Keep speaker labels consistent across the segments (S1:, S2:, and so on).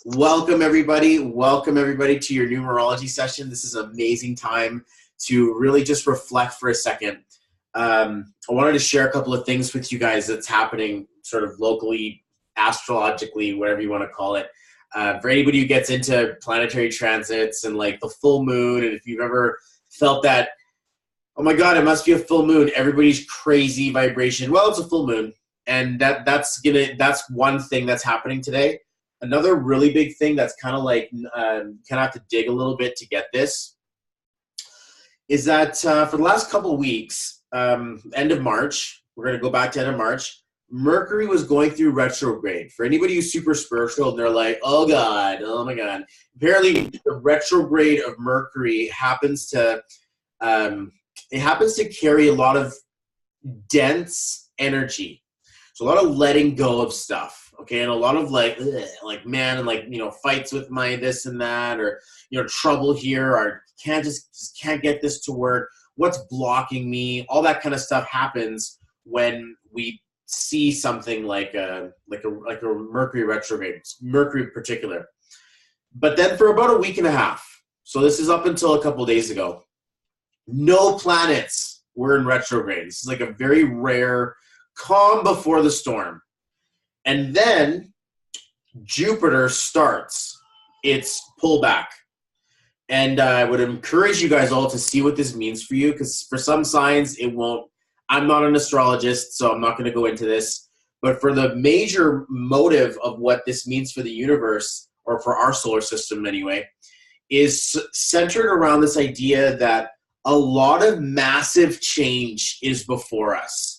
S1: Welcome everybody. Welcome everybody to your numerology session. This is an amazing time to really just reflect for a second. I wanted to share a couple of things with you guys that's happening sort of locally, astrologically, whatever you want to call it. For anybody who gets into planetary transits and like the full moon, and if you've ever felt that, oh my God, it must be a full moon, everybody's crazy vibration. Well, it's a full moon, and that's one thing that's happening today. Another really big thing that's kind of like kind of have to dig a little bit to get this is that for the last couple of weeks, end of March, we're going to go back to end of March, Mercury was going through retrograde. For anybody who's super spiritual and they're like, oh God, oh my God. Apparently the retrograde of Mercury happens to, it happens to carry a lot of dense energy. So a lot of letting go of stuff. Okay, and a lot of like man, and like, you know, fights with my this and that, or, you know, trouble here, or just can't get this to work. What's blocking me? All that kind of stuff happens when we see something like a Mercury retrograde, Mercury in particular. But then for about a week and a half, so this is up until a couple of days ago, no planets were in retrograde. This is like a very rare calm before the storm. And then Jupiter starts its pullback. And I would encourage you guys all to see what this means for you, because for some signs it won't. I'm not an astrologist, so I'm not going to go into this. But for the major motive of what this means for the universe, or for our solar system anyway, is centered around this idea that a lot of massive change is before us.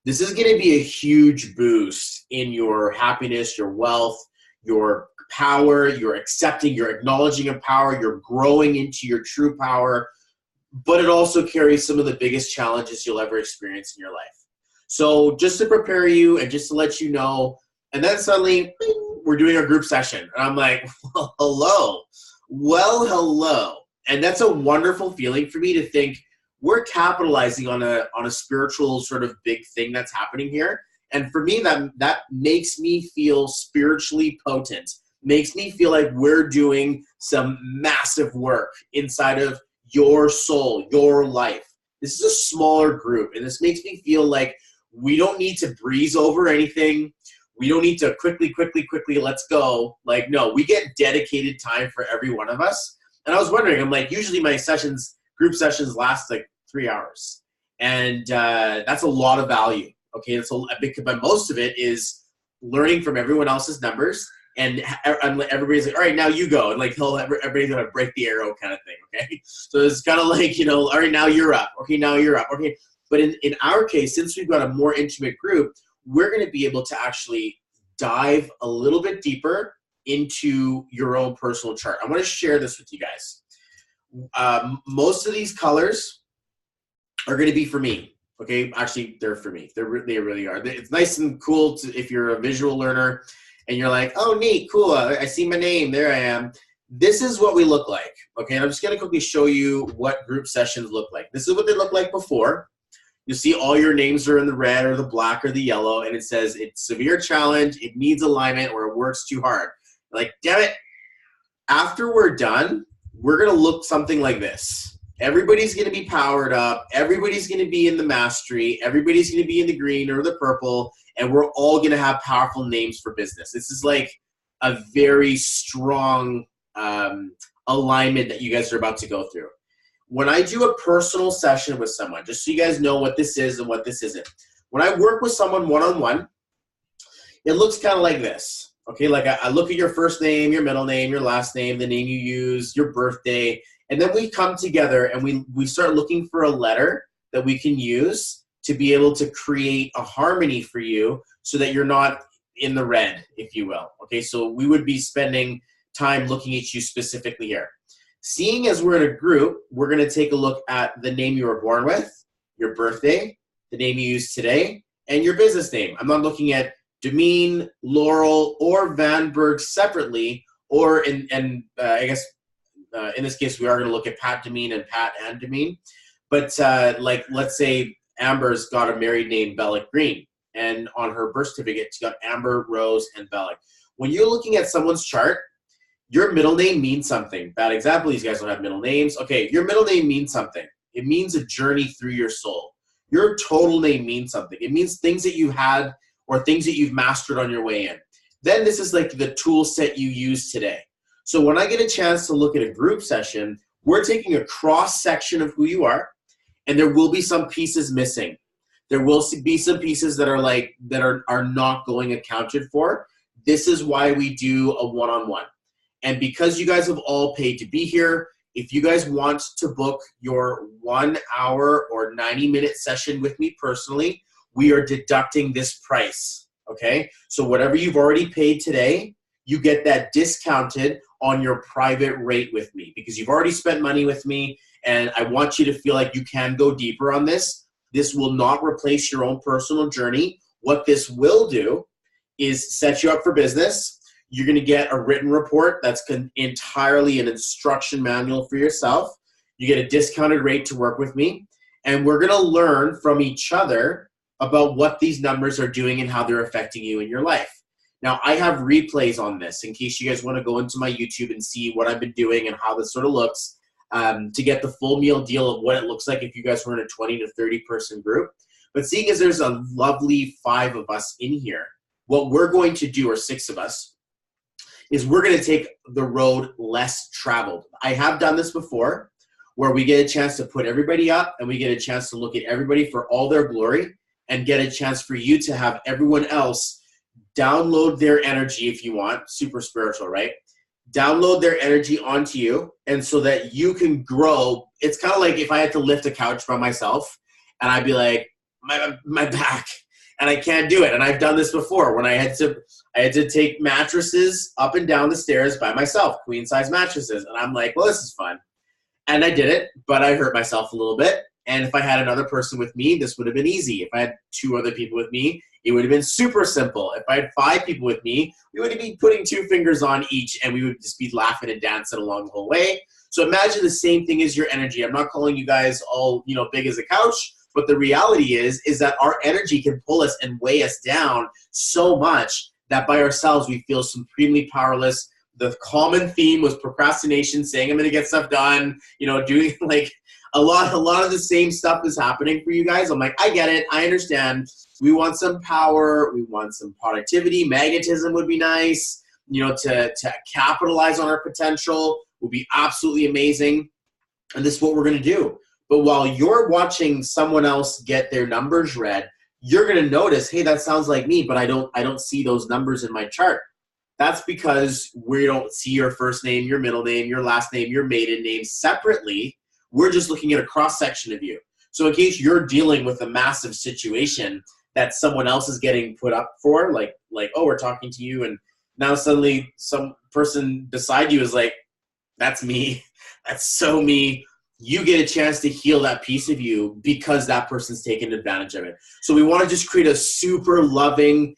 S1: This is going to be a huge boost in your happiness, your wealth, your power, your accepting, your acknowledging of power, you're growing into your true power, but it also carries some of the biggest challenges you'll ever experience in your life. So just to prepare you and just to let you know, and then suddenly we're doing our group session. And I'm like, well, hello. Well, hello. And that's a wonderful feeling for me to think, we're capitalizing on a spiritual sort of big thing that's happening here. And for me, that makes me feel spiritually potent, makes me feel like we're doing some massive work inside of your soul, your life. This is a smaller group, and this makes me feel like we don't need to breeze over anything. We don't need to quickly, let's go. Like, no, we get dedicated time for every one of us. And I was wondering, I'm like, usually my group sessions last like 3 hours, and that's a lot of value. Okay, that's a big, but most of it is learning from everyone else's numbers, and everybody's like, all right, now you go, and like everybody's gonna break the arrow kind of thing. Okay, so it's kind of like, you know, all right, now you're up. Okay, now you're up. Okay, but in our case, since we've got a more intimate group, we're going to be able to actually dive a little bit deeper into your own personal chart. I want to share this with you guys. Most of these colors are going to be for me. Okay, actually, they're for me. They really are. It's nice and cool if you're a visual learner and you're like, oh, neat, cool. I see my name. There I am. This is what we look like. Okay, and I'm just going to quickly show you what group sessions look like. This is what they look like before. You'll see all your names are in the red or the black or the yellow, and it says it's severe challenge, it needs alignment, or it works too hard. Like, damn it. After we're done, we're going to look something like this. Everybody's going to be powered up. Everybody's going to be in the mastery. Everybody's going to be in the green or the purple, and we're all going to have powerful names for business. This is like a very strong alignment that you guys are about to go through. When I do a personal session with someone, just so you guys know what this is and what this isn't, when I work with someone one-on-one, it looks kind of like this. Okay, like I look at your first name, your middle name, your last name, the name you use, your birthday, and then we come together and we start looking for a letter that we can use to be able to create a harmony for you so that you're not in the red, if you will. Okay, so we would be spending time looking at you specifically here. Seeing as we're in a group, we're going to take a look at the name you were born with, your birthday, the name you use today, and your business name. I'm not looking at Demeen, Laurel, or Vanberg separately, or I guess in this case we are going to look at Pat Demeen and Pat and Demeen. But like, let's say Amber's got a married name, Bellick Green, and on her birth certificate, she's got Amber, Rose, and Bellick. When you're looking at someone's chart, Your middle name means something. Bad example, these guys don't have middle names. Okay, your middle name means something. It means a journey through your soul. Your total name means something. It means things that you had or things that you've mastered on your way in. Then this is like the tool set you use today. So when I get a chance to look at a group session, we're taking a cross section of who you are, and there will be some pieces missing. There will be some pieces that are not going accounted for. This is why we do a one-on-one. And because you guys have all paid to be here, if you guys want to book your 1 hour or 90-minute session with me personally, we are deducting this price, okay? So whatever you've already paid today, you get that discounted on your private rate with me because you've already spent money with me, and I want you to feel like you can go deeper on this. This will not replace your own personal journey. What this will do is set you up for business. You're going to get a written report that's entirely an instruction manual for yourself. You get a discounted rate to work with me, and we're going to learn from each other about what these numbers are doing and how they're affecting you in your life. Now, I have replays on this in case you guys want to go into my YouTube and see what I've been doing and how this sort of looks to get the full meal deal of what it looks like if you guys were in a 20 to 30 person group. But seeing as there's a lovely 5 of us in here, what we're going to do, or 6 of us, is we're going to take the road less traveled. I have done this before where we get a chance to put everybody up and we get a chance to look at everybody for all their glory and get a chance for you to have everyone else download their energy if you want, super spiritual, right? Download their energy onto you, and so that you can grow. It's kind of like if I had to lift a couch by myself and I'd be like, my back, and I can't do it. And I've done this before when I had to take mattresses up and down the stairs by myself, queen size mattresses. And I'm like, well, this is fun. And I did it, but I hurt myself a little bit. And if I had another person with me, this would have been easy. If I had 2 other people with me, it would have been super simple. If I had 5 people with me, we would be putting 2 fingers on each and we would just be laughing and dancing along the whole way. So imagine the same thing as your energy. I'm not calling you guys all, big as a couch, but the reality is that our energy can pull us and weigh us down so much that by ourselves we feel supremely powerless. The common theme was procrastination, saying I'm going to get stuff done, doing like a lot of the same stuff is happening for you guys. I'm like, I get it. I understand. We want some power. We want some productivity. Magnetism would be nice, to capitalize on our potential would be absolutely amazing. And this is what we're going to do. But while you're watching someone else get their numbers read, you're going to notice, hey, that sounds like me, but I don't see those numbers in my chart. That's because we don't see your first name, your middle name, your last name, your maiden name separately. We're just looking at a cross-section of you. So in case you're dealing with a massive situation that someone else is getting put up for, like, oh, we're talking to you, and now suddenly some person beside you is like, that's me. That's so me. You get a chance to heal that piece of you because that person's taken advantage of it. So we want to just create a super loving,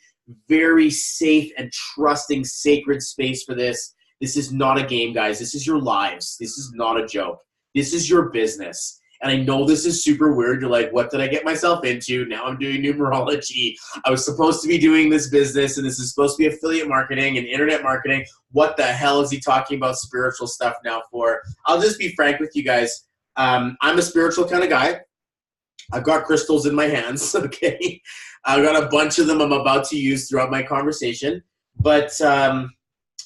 S1: very safe and trusting, sacred space for this. This is not a game, guys. This is your lives. This is not a joke. This is your business. And I know this is super weird. You're like, what did I get myself into? Now I'm doing numerology. I was supposed to be doing this business, and this is supposed to be affiliate marketing and internet marketing. What the hell is he talking about spiritual stuff now for? I'll just be frank with you guys. I'm a spiritual kind of guy. I've got crystals in my hands, okay? I've got a bunch of them I'm about to use throughout my conversation. But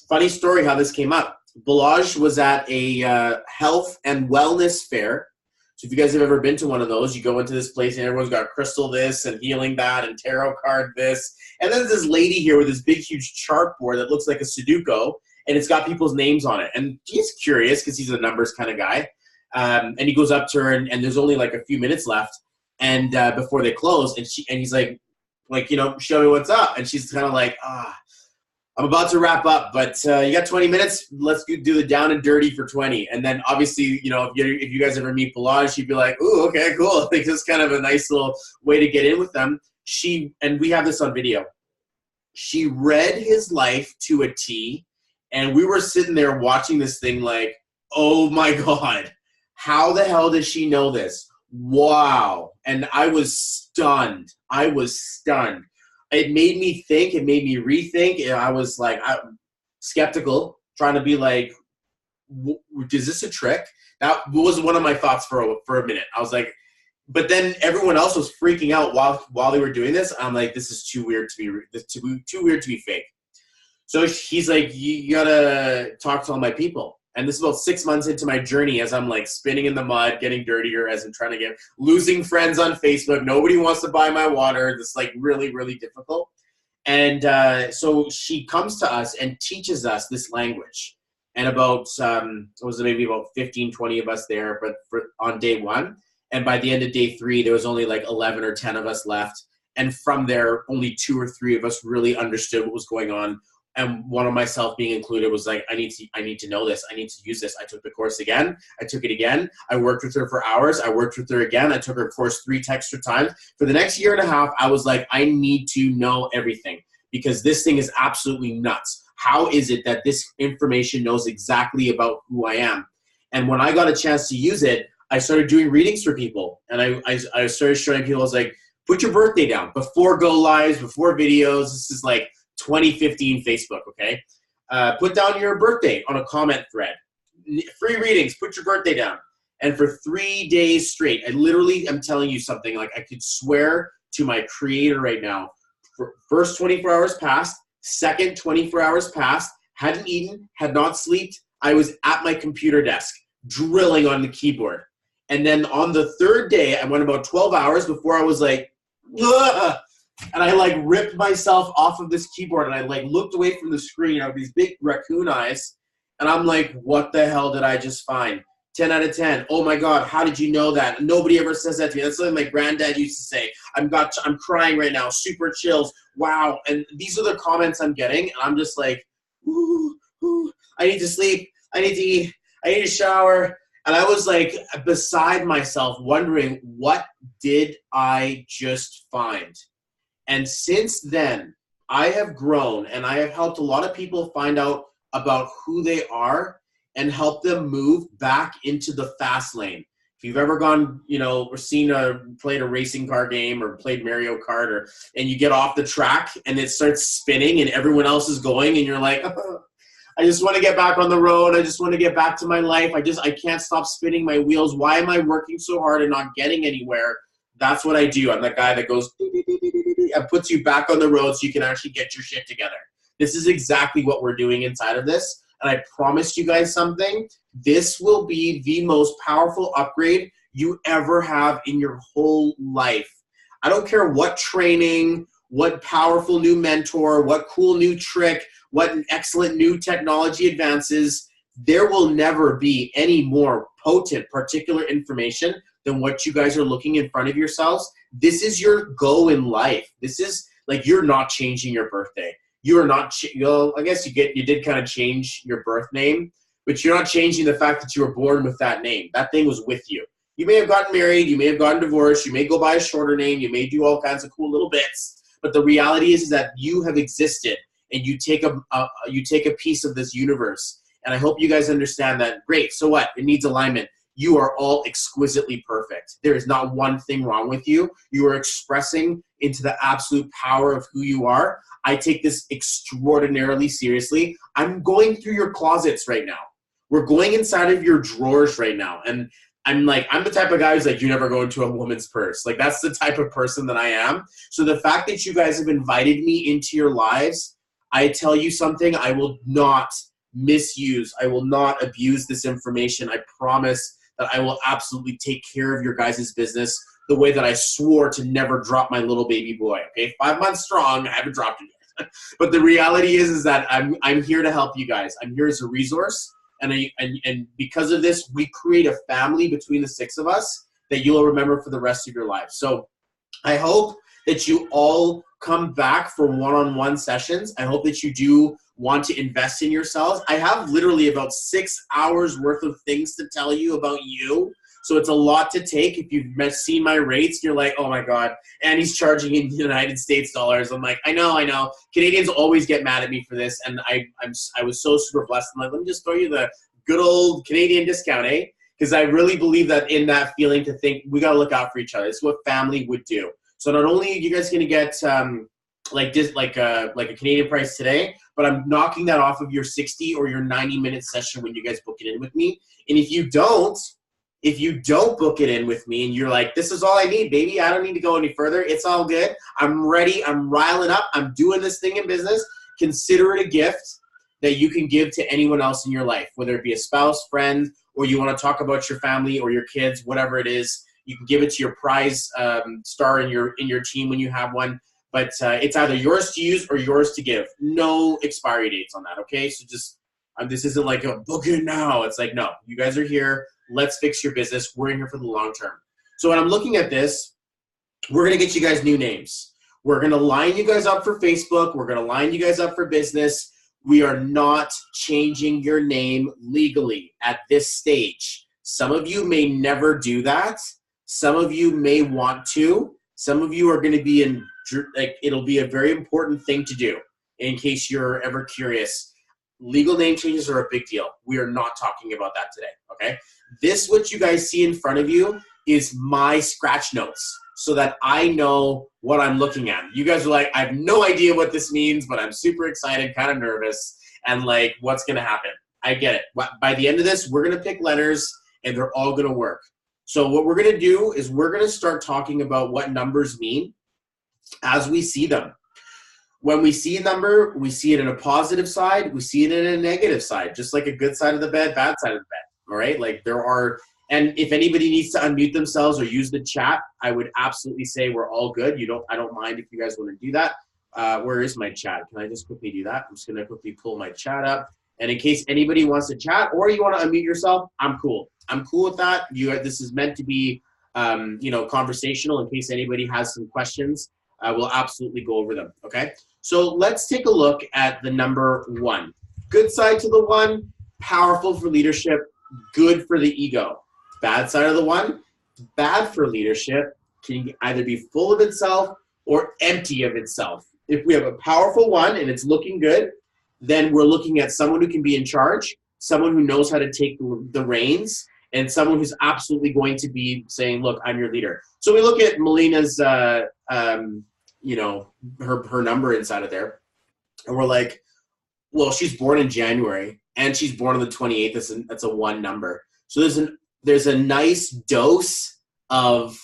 S1: funny story how this came up. Balaj was at a health and wellness fair. So if you guys have ever been to one of those, you go into this place and everyone's got crystal this and healing that and tarot card this. And then there's this lady here with this big, huge chart board that looks like a Sudoku, and it's got people's names on it. And he's curious because he's a numbers kind of guy. And he goes up to her, and there's only like a few minutes left and before they close. And he's like, show me what's up. And she's kind of like, I'm about to wrap up, but you got 20 minutes. Let's do the down and dirty for 20. And then obviously, if you guys ever meet Balaj, she'd be like, ooh, okay, cool. I think it's kind of a nice little way to get in with them. And we have this on video. She read his life to a T, and we were sitting there watching this thing like, oh my God, how the hell does she know this? Wow. And I was stunned. It made me think. It made me rethink. I was like, I'm skeptical, trying to be like, is this a trick? That was one of my thoughts for a minute. I was like, but then everyone else was freaking out while they were doing this. I'm like, this is too weird to be too weird to be fake. So he's like, you gotta talk to all my people. And this is about 6 months into my journey as I'm like spinning in the mud, getting dirtier, as I'm trying to losing friends on Facebook. Nobody wants to buy my water. This like really, really difficult. And so she comes to us and teaches us this language. And about, it was maybe about 15, 20 of us there, but on day one. And by the end of day 3, there was only like 11 or 10 of us left. And from there, only 2 or 3 of us really understood what was going on. And one of myself being included was like, I need to know this. I need to use this. I took the course again. I took it again. I worked with her for hours. I worked with her again. I took her course 3 extra times. For the next year and a half, I was like, I need to know everything because this thing is absolutely nuts. How is it that this information knows exactly about who I am? And when I got a chance to use it, I started doing readings for people. And I started showing people, I was like, put your birthday down before go lives, before videos. This is like 2015 Facebook, okay? Put down your birthday on a comment thread. Free readings, put your birthday down. And for 3 days straight, I literally am telling you something like I could swear to my creator right now. First 24 hours passed, second 24 hours passed, hadn't eaten, had not slept. I was at my computer desk, drilling on the keyboard. And then on the 3rd day, I went about 12 hours before I was like, ugh! And I like ripped myself off of this keyboard and I like looked away from the screen. I have these big raccoon eyes. And I'm like, what the hell did I just find? 10 out of 10. Oh my God, how did you know that? Nobody ever says that to me. That's something my granddad used to say. I'm crying right now. Super chills. Wow. And these are the comments I'm getting. And I'm just like, ooh, I need to sleep. I need to eat. I need to shower. And I was like beside myself wondering, what did I just find? And since then, I have grown and I have helped a lot of people find out about who they are and help them move back into the fast lane. If you've ever gone, or played a racing car game or played Mario Kart and you get off the track and it starts spinning and everyone else is going and you're like, I just want to get back on the road. I just want to get back to my life. I can't stop spinning my wheels. Why am I working so hard and not getting anywhere? That's what I do. I'm that guy that goes and puts you back on the road so you can actually get your shit together. This is exactly what we're doing inside of this. And I promised you guys something. This will be the most powerful upgrade you ever have in your whole life. I don't care what training, what powerful new mentor, what cool new trick, what excellent new technology advances. There will never be any more potent particular information than what you guys are looking in front of yourselves. This is your go in life. This is like, you're not changing your birthday. You are not, I guess you did kind of change your birth name, but you're not changing the fact that you were born with that name. That thing was with you. You may have gotten married, you may have gotten divorced, you may go by a shorter name, you may do all kinds of cool little bits, but the reality is that you have existed and you take a piece of this universe. And I hope you guys understand that. Great, so what? It needs alignment. You are all exquisitely perfect. There is not one thing wrong with you. You are expressing into the absolute power of who you are. I take this extraordinarily seriously. I'm going through your closets right now. We're going inside of your drawers right now. And I'm the type of guy who's like, you never go into a woman's purse. Like, that's the type of person that I am. So the fact that you guys have invited me into your lives, I tell you something, I will not misuse. I will not abuse this information. I promise that I will absolutely take care of your guys' business the way that I swore to never drop my little baby boy. Okay, 5 months strong, I haven't dropped him yet. But the reality is that I'm here to help you guys. I'm here as a resource, and because of this, we create a family between the 6 of us that you'll remember for the rest of your life. So I hope that you all come back for one-on-one sessions. I hope that you do want to invest in yourselves. I have literally about 6 hours worth of things to tell you about you. So it's a lot to take. If you've seen my rates, you're like, oh my God, and he's charging in United States dollars. I'm like, I know. Canadians always get mad at me for this. And I was so super blessed. I'm like, let me just throw you the good old Canadian discount, eh? Because I really believe that in that feeling to think we got to look out for each other. It's what family would do. So not only are you guys going to get like a Canadian price today, but I'm knocking that off of your 60 or your 90-minute session when you guys book it in with me. And if you don't book it in with me and you're like, this is all I need, baby, I don't need to go any further, it's all good, I'm ready, I'm riling up, I'm doing this thing in business, consider it a gift that you can give to anyone else in your life, whether it be a spouse, friend, or you want to talk about your family or your kids, whatever it is. You can give it to your prize star in your team when you have one. But it's either yours to use or yours to give. No expiry dates on that, okay? So just this isn't like a book it now. It's like, no, you guys are here. Let's fix your business. We're in here for the long term. So when I'm looking at this, we're going to get you guys new names. We're going to line you guys up for Facebook. We're going to line you guys up for business. We are not changing your name legally at this stage. Some of you may never do that. Some of you may want to. Some of you are going to be in, like, it'll be a very important thing to do in case you're ever curious. Legal name changes are a big deal. We are not talking about that today, okay? This, what you guys see in front of you, is my scratch notes so that I know what I'm looking at. You guys are like, I have no idea what this means, but I'm super excited, kind of nervous, and like, what's going to happen? I get it. By the end of this, we're going to pick letters, and they're all going to work. So what we're going to do is we're going to start talking about what numbers mean as we see them. When we see a number, we see it in a positive side, we see it in a negative side, just like a good side of the bed, bad side of the bed, all right? Like there are, and if anybody needs to unmute themselves or use the chat, I would absolutely say we're all good. I don't mind if you guys want to do that. Where is my chat? Can I just quickly do that? I'm just going to quickly pull my chat up. And in case anybody wants to chat or you want to unmute yourself, I'm cool. I'm cool with that. This is meant to be, conversational. In case anybody has some questions, we'll absolutely go over them, okay? So let's take a look at the number 1. Good side to the 1, powerful for leadership, good for the ego. Bad side of the 1, bad for leadership, can either be full of itself or empty of itself. If we have a powerful 1 and it's looking good, then we're looking at someone who can be in charge, someone who knows how to take the reins, and someone who's absolutely going to be saying, look, I'm your leader. So we look at Melina's, her number inside of there, and we're like, well, she's born in January, and she's born on the 28th. That's a 1 number. So there's a nice dose of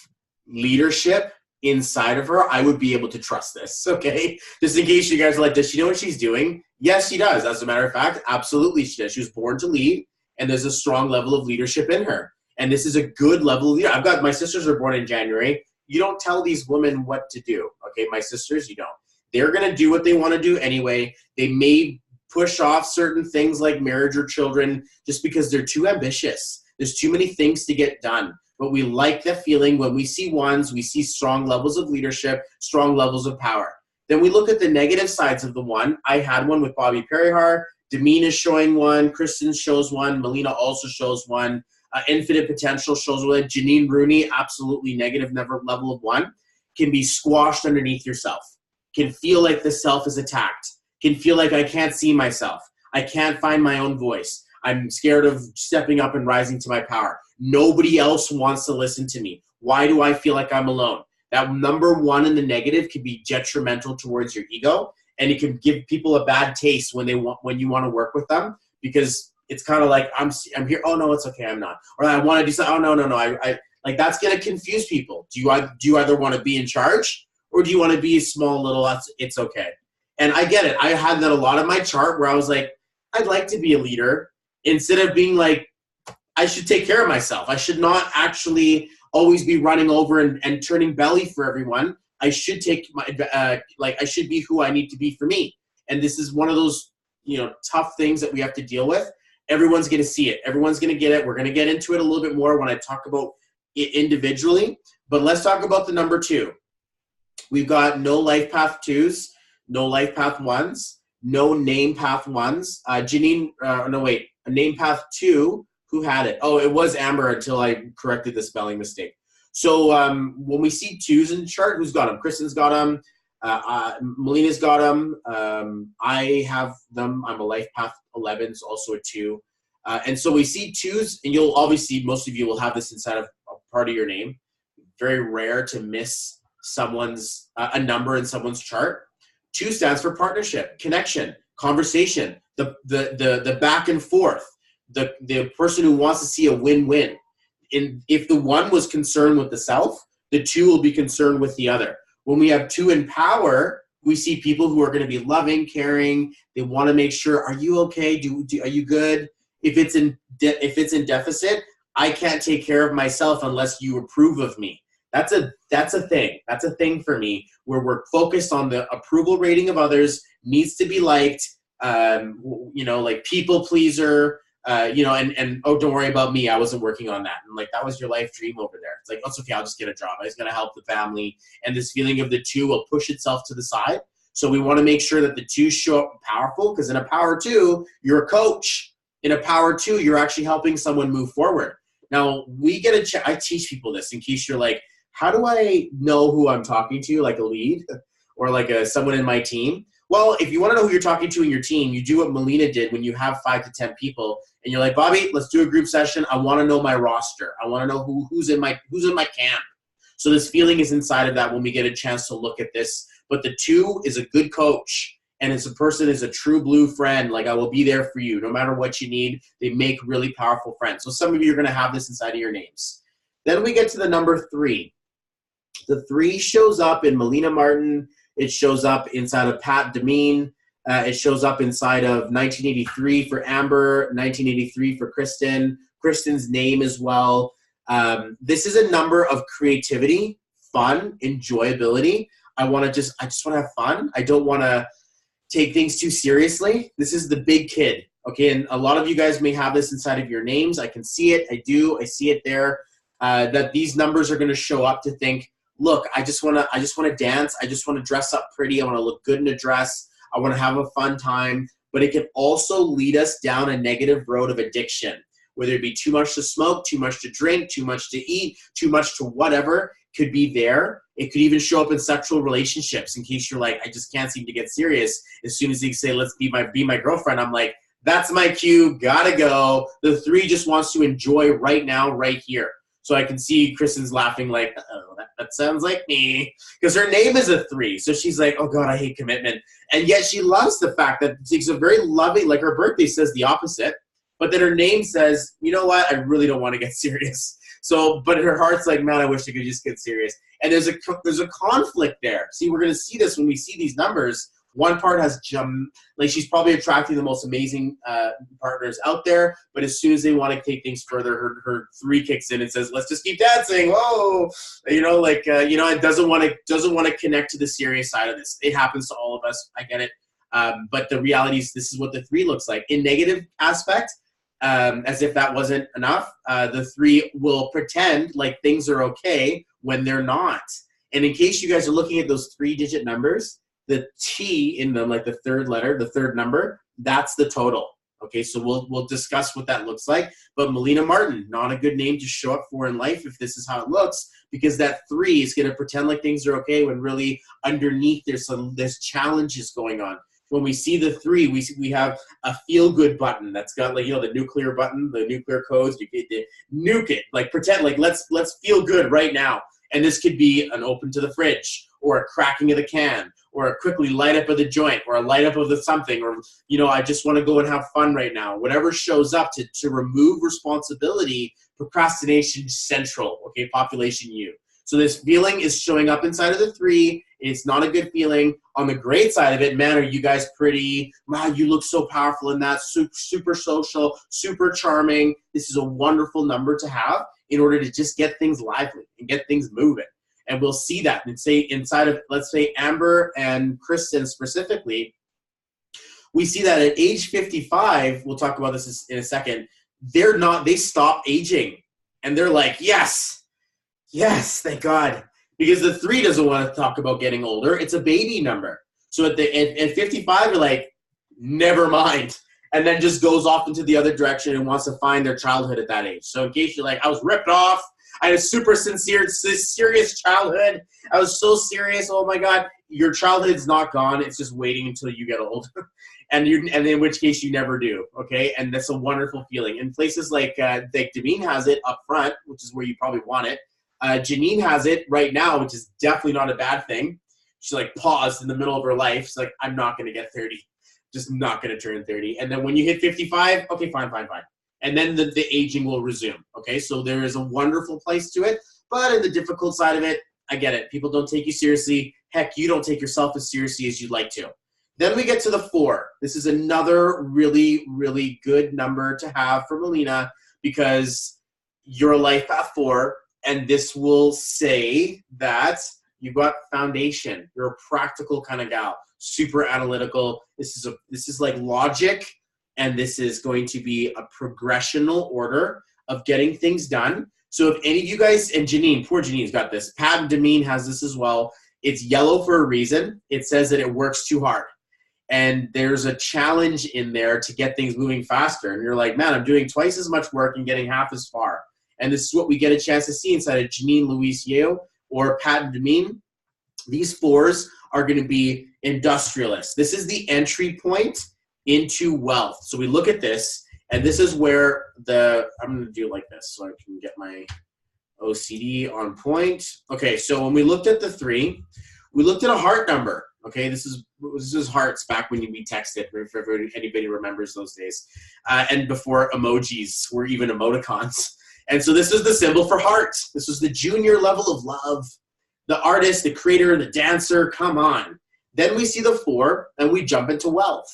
S1: leadership inside of her. I would be able to trust this, okay? Just in case you guys are like, does she know what she's doing? Yes, she does. As a matter of fact, absolutely she does. She was born to lead, and there's a strong level of leadership in her. And this is a good level of leadership. My sisters are born in January. You don't tell these women what to do, okay? My sisters, you don't. They're going to do what they want to do anyway. They may push off certain things like marriage or children just because they're too ambitious. There's too many things to get done. But we like the feeling when we see 1s, we see strong levels of leadership, strong levels of power. Then we look at the negative sides of the 1. I had one with Bobby Perihar. Demean is showing 1. Kristen shows 1. Melina also shows 1. Infinite Potential shows 1. Janine Rooney, absolutely negative level of 1. Can be squashed underneath yourself. Can feel like the self is attacked. Can feel like I can't see myself. I can't find my own voice. I'm scared of stepping up and rising to my power. Nobody else wants to listen to me. Why do I feel like I'm alone? That number 1 in the negative can be detrimental towards your ego, and it can give people a bad taste when you want to work with them, because it's kind of like, I'm here. Oh no, it's okay. I'm not. Or I want to do something. Oh no. I like, that's going to confuse people. Do you either want to be in charge, or do you want to be a small little, it's okay. And I get it. I had that a lot of my chart where I was like, I'd like to be a leader, instead of being like, I should take care of myself. I should not actually always be running over and turning belly for everyone. I should take my, I should be who I need to be for me. And this is one of those, tough things that we have to deal with. Everyone's going to see it. Everyone's going to get it. We're going to get into it a little bit more when I talk about it individually. But let's talk about the number 2. We've got no life path 2s, no life path 1s, no name path 1s. A name path 2. Who had it? Oh, it was Amber until I corrected the spelling mistake. So when we see 2s in the chart, who's got them? Kristen's got them. Melina's got them. I have them. I'm a life path 11, so also a 2. And so we see 2s, and you'll obviously, most of you will have this inside of a part of your name. Very rare to miss a number in someone's chart. 2 stands for partnership, connection, conversation, the back and forth, the person who wants to see a win-win. And if the 1 was concerned with the self, the 2 will be concerned with the other. When we have 2 in power, we see people who are going to be loving, caring. They want to make sure, are you okay? Are you good? If it's in deficit, I can't take care of myself unless you approve of me. That's a thing. That's a thing for me, where we're focused on the approval rating of others, needs to be liked, like people pleaser, and oh, don't worry about me, I wasn't working on that. And like, that was your life dream over there. It's like, oh, it's okay, I'll just get a job. I was going to help the family. And this feeling of the 2 will push itself to the side. So we want to make sure that the 2 show up powerful, because in a power 2, you're a coach. In a power 2, you're actually helping someone move forward. Now, I teach people this in case you're like, how do I know who I'm talking to, like a lead or like someone in my team? Well, if you want to know who you're talking to in your team, you do what Melina did when you have 5 to 10 people, and you're like, Bobby, let's do a group session. I want to know my roster. I want to know who's in my camp. So this feeling is inside of that when we get a chance to look at this. But the 2 is a good coach. And as a person is a true blue friend, like I will be there for you no matter what you need. They make really powerful friends. So some of you are going to have this inside of your names. Then we get to the number 3. The 3 shows up in Melina Martin. It shows up inside of Pat Demeen. It shows up inside of 1983 for Amber, 1983 for Kristen, Kristen's name as well. This is a number of creativity, fun, enjoyability. I just want to have fun. I don't want to take things too seriously. This is the big kid, okay? And a lot of you guys may have this inside of your names. I can see it. I see it there. That these numbers are going to show up to think, look, I just want to dance. I just want to dress up pretty. I want to look good in a dress. I want to have a fun time. But it can also lead us down a negative road of addiction, whether it be too much to smoke, too much to drink, too much to eat, too much to whatever could be there. It could even show up in sexual relationships in case you're like, I just can't seem to get serious. As soon as you say, let's be my girlfriend, I'm like, that's my cue, gotta go. The 3 just wants to enjoy right now, right here. So I can see Kristen's laughing like, uh-oh, that sounds like me. Because her name is a 3. So she's like, oh God, I hate commitment. And yet she loves the fact that she's a very loving, like her birthday says the opposite. But then her name says, you know what, I really don't want to get serious. So, but her heart's like, man, I wish I could just get serious. And there's a conflict there. See, we're going to see this when we see these numbers. One part has like she's probably attracting the most amazing partners out there, but as soon as they want to take things further, her 3 kicks in and says, "Let's just keep dancing." Whoa, it doesn't want to connect to the serious side of this. It happens to all of us. I get it, but the reality is this is what the 3 looks like. In negative aspect, as if that wasn't enough, the 3 will pretend like things are okay when they're not. And in case you guys are looking at those 3-digit numbers, the T in them, like the 3rd letter, the 3rd number, that's the total. Okay, so we'll discuss what that looks like. But Melina Martin, not a good name to show up for in life if this is how it looks, because that 3 is going to pretend like things are okay when really underneath there's challenges going on. When we see the 3, we have a feel-good button that's got like, the nuclear button, the nuclear codes. You get to nuke it, like pretend like let's feel good right now. And this could be an open to the fridge, or a cracking of the can, or a quickly light up of the joint, or a light up of the something, or I just want to go and have fun right now. Whatever shows up to remove responsibility, procrastination central. Okay, population U. So this feeling is showing up inside of the 3. It's not a good feeling. On the great side of it, man, are you guys pretty? Wow, you look so powerful in that. Super social, super charming. This is a wonderful number to have in order to just get things lively and get things moving. And we'll see that. And say inside of, let's say, Amber and Kristen specifically, we see that at age 55, we'll talk about this in a second, they stop aging. And they're like, yes, thank God. Because the 3 doesn't want to talk about getting older. It's a baby number. So at 55, you're like, never mind. And then just goes off into the other direction and wants to find their childhood at that age. So in case you're like, I was ripped off. I had a super serious childhood. I was so serious. Oh my God. Your childhood's not gone. It's just waiting until you get old. and in which case you never do. Okay. And that's a wonderful feeling. In places like Demeen has it up front, which is where you probably want it. Janine has it right now, which is definitely not a bad thing. She like paused in the middle of her life. She's like, I'm not going to get 30. Just not going to turn 30. And then when you hit 55, okay, fine. And then the aging will resume. Okay, so there is a wonderful place to it. But in the difficult side of it, I get it. People don't take you seriously. Heck, you don't take yourself as seriously as you'd like to. Then we get to the 4. This is another really, really good number to have for Melina because you're a life path 4, and this will say that you've got foundation. You're a practical kind of gal, super analytical. This is like logic, and this is going to be a progressional order of getting things done. So if any of you guys, and Janine, poor Janine's got this. Pat and Demeen has this as well. It's yellow for a reason. It says that it works too hard. And there's a challenge in there to get things moving faster. And you're like, man, I'm doing twice as much work and getting half as far. And this is what we get a chance to see inside of Janine Louise Yeo or Pat and Demeen. These 4s are going to be industrialists. This is the entry point into wealth. So we look at this, and this is where I'm going to do it like this so I can get my OCD on point. Okay, so when we looked at the 3, we looked at a heart number. Okay, this is hearts back when we texted, if anybody remembers those days. And before emojis were even emoticons. And so this is the symbol for heart. This was the junior level of love. The artist, the creator, the dancer, come on. Then we see the 4, and we jump into wealth.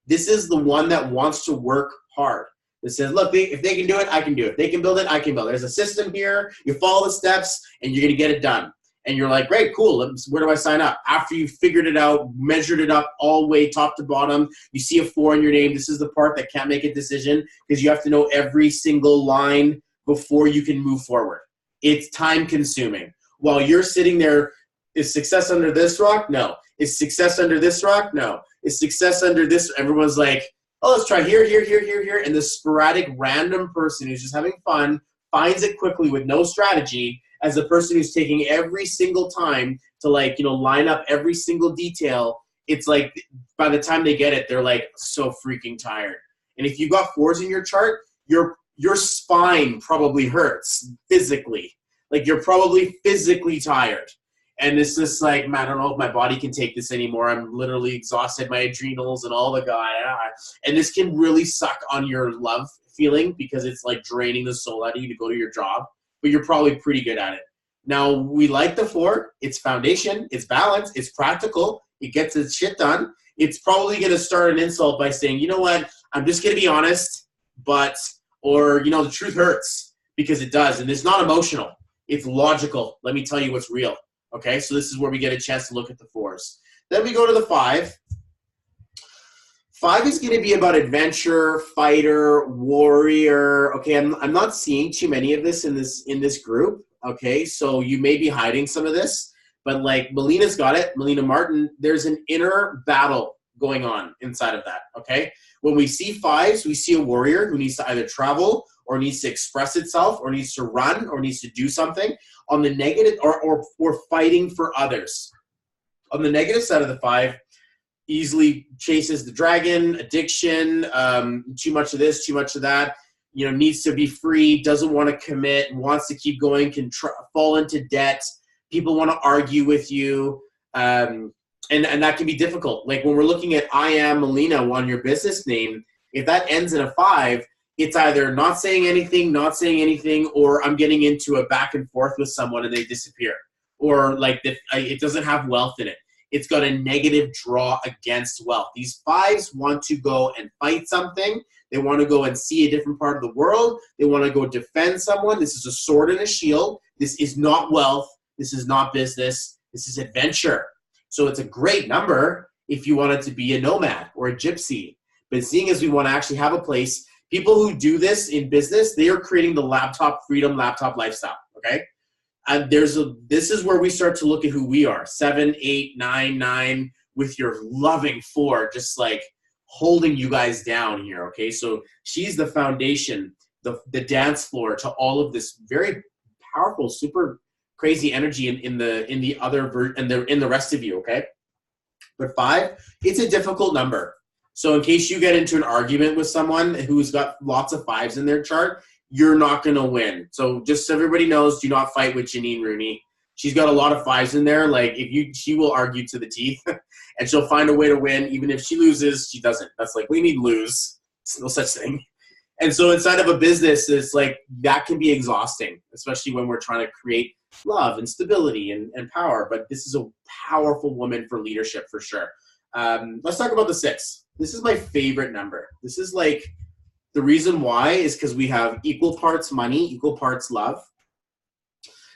S1: This is the one that wants to work hard. It says, look, if they can do it, I can do it. If they can build it, I can build it. There's a system here. You follow the steps, and you're going to get it done. And you're like, great, cool. Where do I sign up? After you figured it out, measured it up all the way top to bottom, you see a 4 in your name. This is the part that can't make a decision because you have to know every single line before you can move forward. It's time consuming. While you're sitting there, is success under this rock? No. Is success under this rock? No. Is success under this? Everyone's like, oh, let's try here. And the sporadic random person who's just having fun finds it quickly with no strategy as a person who's taking every single time to line up every single detail. It's like by the time they get it, they're like so freaking tired. And if you've got 4s in your chart, your spine probably hurts physically. Like you're probably physically tired. And it's just like, man, I don't know if my body can take this anymore. I'm literally exhausted, my adrenals and all the guy. And this can really suck on your love feeling because it's like draining the soul out of you to go to your job. But you're probably pretty good at it. Now, we like the 4. It's foundation. It's balance. It's practical. It gets its shit done. It's probably going to start an insult by saying, you know what, I'm just going to be honest, or the truth hurts because it does. And it's not emotional. It's logical. Let me tell you what's real. Okay, so this is where we get a chance to look at the 4s. Then we go to the 5. 5 is going to be about adventure, fighter, warrior. Okay, I'm not seeing too many of this in this group. Okay, so you may be hiding some of this, but like Melina's got it. Melina Martin, there's an inner battle going on inside of that. Okay, when we see 5s, we see a warrior who needs to either travel or needs to express itself or needs to run or needs to do something. On the negative, or fighting for others. On the negative side of the 5, easily chases the dragon, addiction, too much of this, too much of that, needs to be free, doesn't want to commit, wants to keep going, can fall into debt. People want to argue with you, and that can be difficult. Like when we're looking at I am Melina on your business name, if that ends in a 5, it's either not saying anything, or I'm getting into a back and forth with someone and they disappear. Or like it doesn't have wealth in it. It's got a negative draw against wealth. These 5s want to go and fight something. They want to go and see a different part of the world. They want to go defend someone. This is a sword and a shield. This is not wealth. This is not business. This is adventure. So it's a great number if you wanted to be a nomad or a gypsy. But seeing as we want to actually have a place, people who do this in business, they are creating the laptop freedom, laptop lifestyle, okay? And this is where we start to look at who we are. 7, 8, 9, 9, with your loving 4, just like holding you guys down here, okay? So she's the foundation, the dance floor to all of this very powerful, super crazy energy in the rest of you, okay? But 5, it's a difficult number. So in case you get into an argument with someone who's got lots of 5s in their chart, you're not going to win. So just so everybody knows, do not fight with Janine Rooney. She's got a lot of 5s in there. Like she will argue to the teeth and she'll find a way to win. Even if she loses, she doesn't. That's like, we need lose. It's no such thing. And so inside of a business, it's like that can be exhausting, especially when we're trying to create love and stability and power. But this is a powerful woman for leadership for sure. Let's talk about the 6. This is my favorite number. This is like, the reason why is because we have equal parts money, equal parts love.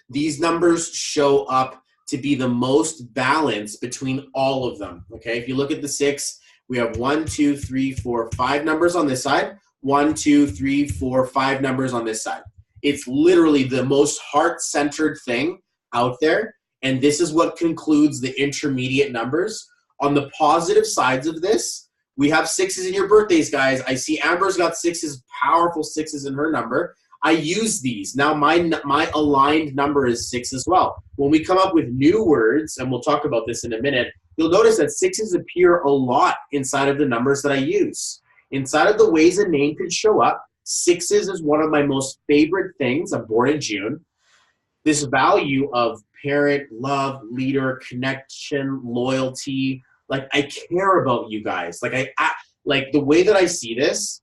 S1: These numbers show up to be the most balance between all of them. Okay, if you look at the 6, we have 1, 2, 3, 4, 5 numbers on this side. 1, 2, 3, 4, 5 numbers on this side. It's literally the most heart-centered thing out there. And this is what concludes the intermediate numbers. On the positive sides of this, we have 6s in your birthdays, guys. I see Amber's got 6s, powerful 6s in her number. I use these. Now my aligned number is 6 as well. When we come up with new words, and we'll talk about this in a minute, you'll notice that 6s appear a lot inside of the numbers that I use. Inside of the ways a name can show up, 6s is one of my most favorite things. I'm born in June. This value of parent, love, leader, connection, loyalty. Like, I care about you guys. Like, like the way that I see this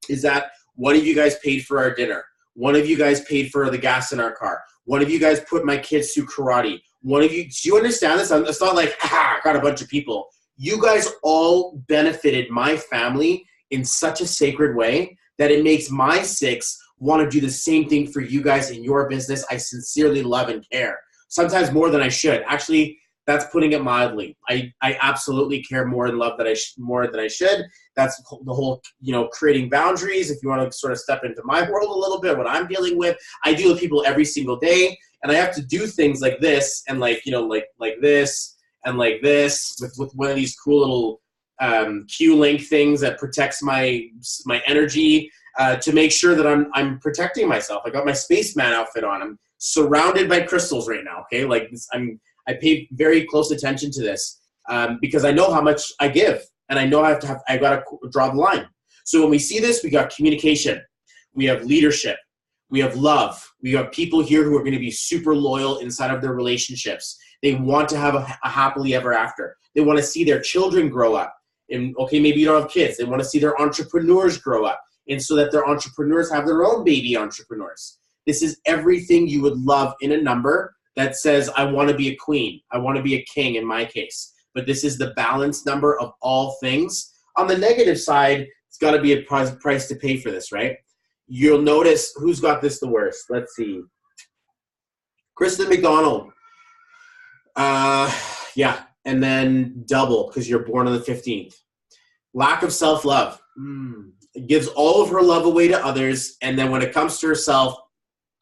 S1: is that one of you guys paid for our dinner. One of you guys paid for the gas in our car. One of you guys put my kids through karate. One of you, do you understand this? It's not like, I got a bunch of people. You guys all benefited my family in such a sacred way that it makes my 6 want to do the same thing for you guys in your business. I sincerely love and care. Sometimes more than I should. Actually, that's putting it mildly. I absolutely care more and love more than I should. That's the whole, creating boundaries. If you want to sort of step into my world a little bit, what I'm dealing with, I deal with people every single day, and I have to do things like this and like this and like this with one of these cool little Q-Link things that protects my energy to make sure that I'm protecting myself. I got my spaceman outfit on. I'm surrounded by crystals right now. Okay, like this, I pay very close attention to this because I know how much I give, and I know I got to draw the line. So when we see this, we got communication, we have leadership, we have love, we have people here who are going to be super loyal inside of their relationships. They want to have a happily ever after. They want to see their children grow up. And okay, maybe you don't have kids. They want to see their entrepreneurs grow up, and so that their entrepreneurs have their own baby entrepreneurs. This is everything you would love in a number that says, I want to be a queen. I want to be a king in my case. But this is the balanced number of all things. On the negative side, it's got to be a price to pay for this, right? You'll notice who's got this the worst. Let's see. Kristen McDonald. Yeah. And then double because you're born on the 15th. Lack of self-love. Gives all of her love away to others. And then when it comes to herself,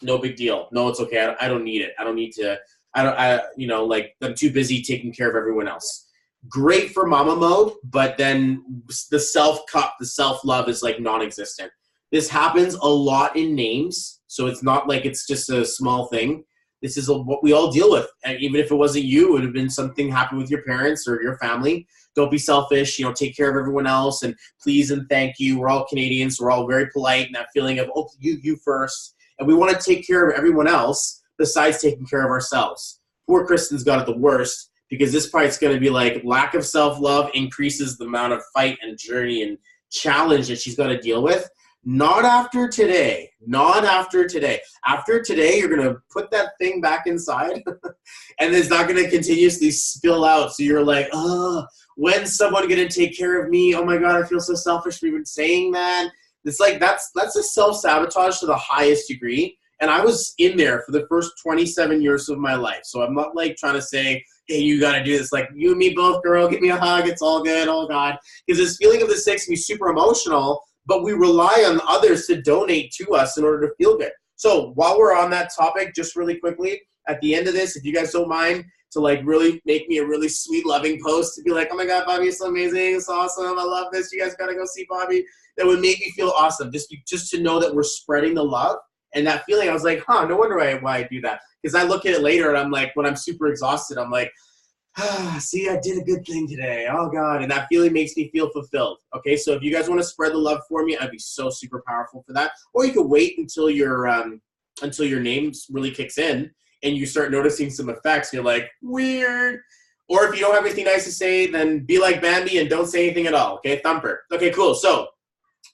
S1: no big deal. No, it's okay. I don't need it. I don't need to. I'm too busy taking care of everyone else. Great for mama mode, but then the self-cup, the self-love is like non-existent. This happens a lot in names, so it's not like it's just a small thing. This is what we all deal with. And even if it wasn't you, it would have been something happened with your parents or your family. Don't be selfish, take care of everyone else and please and thank you. We're all Canadians, so we're all very polite, and that feeling of, oh, you first. And we want to take care of everyone else besides taking care of ourselves. Poor Kristen's got it the worst because this part's going to be like lack of self-love increases the amount of fight and journey and challenge that she's got to deal with. Not after today. Not after today. After today, you're going to put that thing back inside and it's not going to continuously spill out. So you're like, oh, when's someone going to take care of me? Oh my God, I feel so selfish for even saying that. It's like that's a self-sabotage to the highest degree. And I was in there for the first 27 years of my life. So I'm not like trying to say, hey, you got to do this. Like, you and me both, girl, give me a hug. It's all good. Oh God. Because this feeling of the 6 can be super emotional, but we rely on others to donate to us in order to feel good. So while we're on that topic, just really quickly, at the end of this, if you guys don't mind, to like really make me a really sweet, loving post to be like, oh my God, Bobby is so amazing. It's awesome. I love this. You guys got to go see Bobby. That would make me feel awesome. Just to know that we're spreading the love. And that feeling, I was like, no wonder why I do that. Because I look at it later and I'm like, when I'm super exhausted, I'm like, see, I did a good thing today. Oh God. And that feeling makes me feel fulfilled. Okay. So if you guys want to spread the love for me, I'd be so super powerful for that. Or you could wait until your name really kicks in and you start noticing some effects, you're like, weird. Or if you don't have anything nice to say, then be like Bambi and don't say anything at all. Okay, Thumper. Okay, cool. So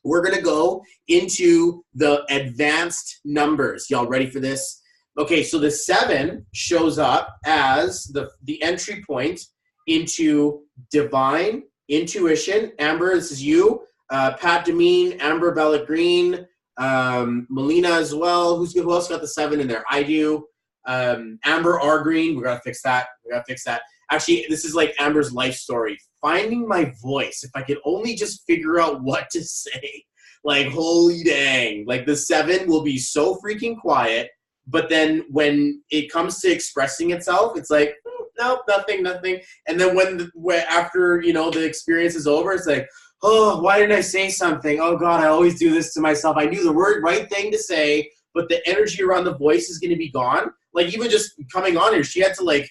S1: we're going to go into the advanced numbers. Y'all ready for this? Okay, so the 7 shows up as the entry point into divine intuition. Amber, this is you. Pat Demeen, Amber Bella Green, Melina as well. Who else got the 7 in there? I do. Amber R. Green. We got to fix that. Actually, this is like Amber's life story. Finding my voice. If I could only just figure out what to say. Like, holy dang. Like, the 7 will be so freaking quiet. But then when it comes to expressing itself, it's like, nope, nothing. And then when after, the experience is over, it's like, oh, why didn't I say something? Oh, God, I always do this to myself. I knew the right thing to say, but the energy around the voice is going to be gone. Like, even just coming on here, she had to, like,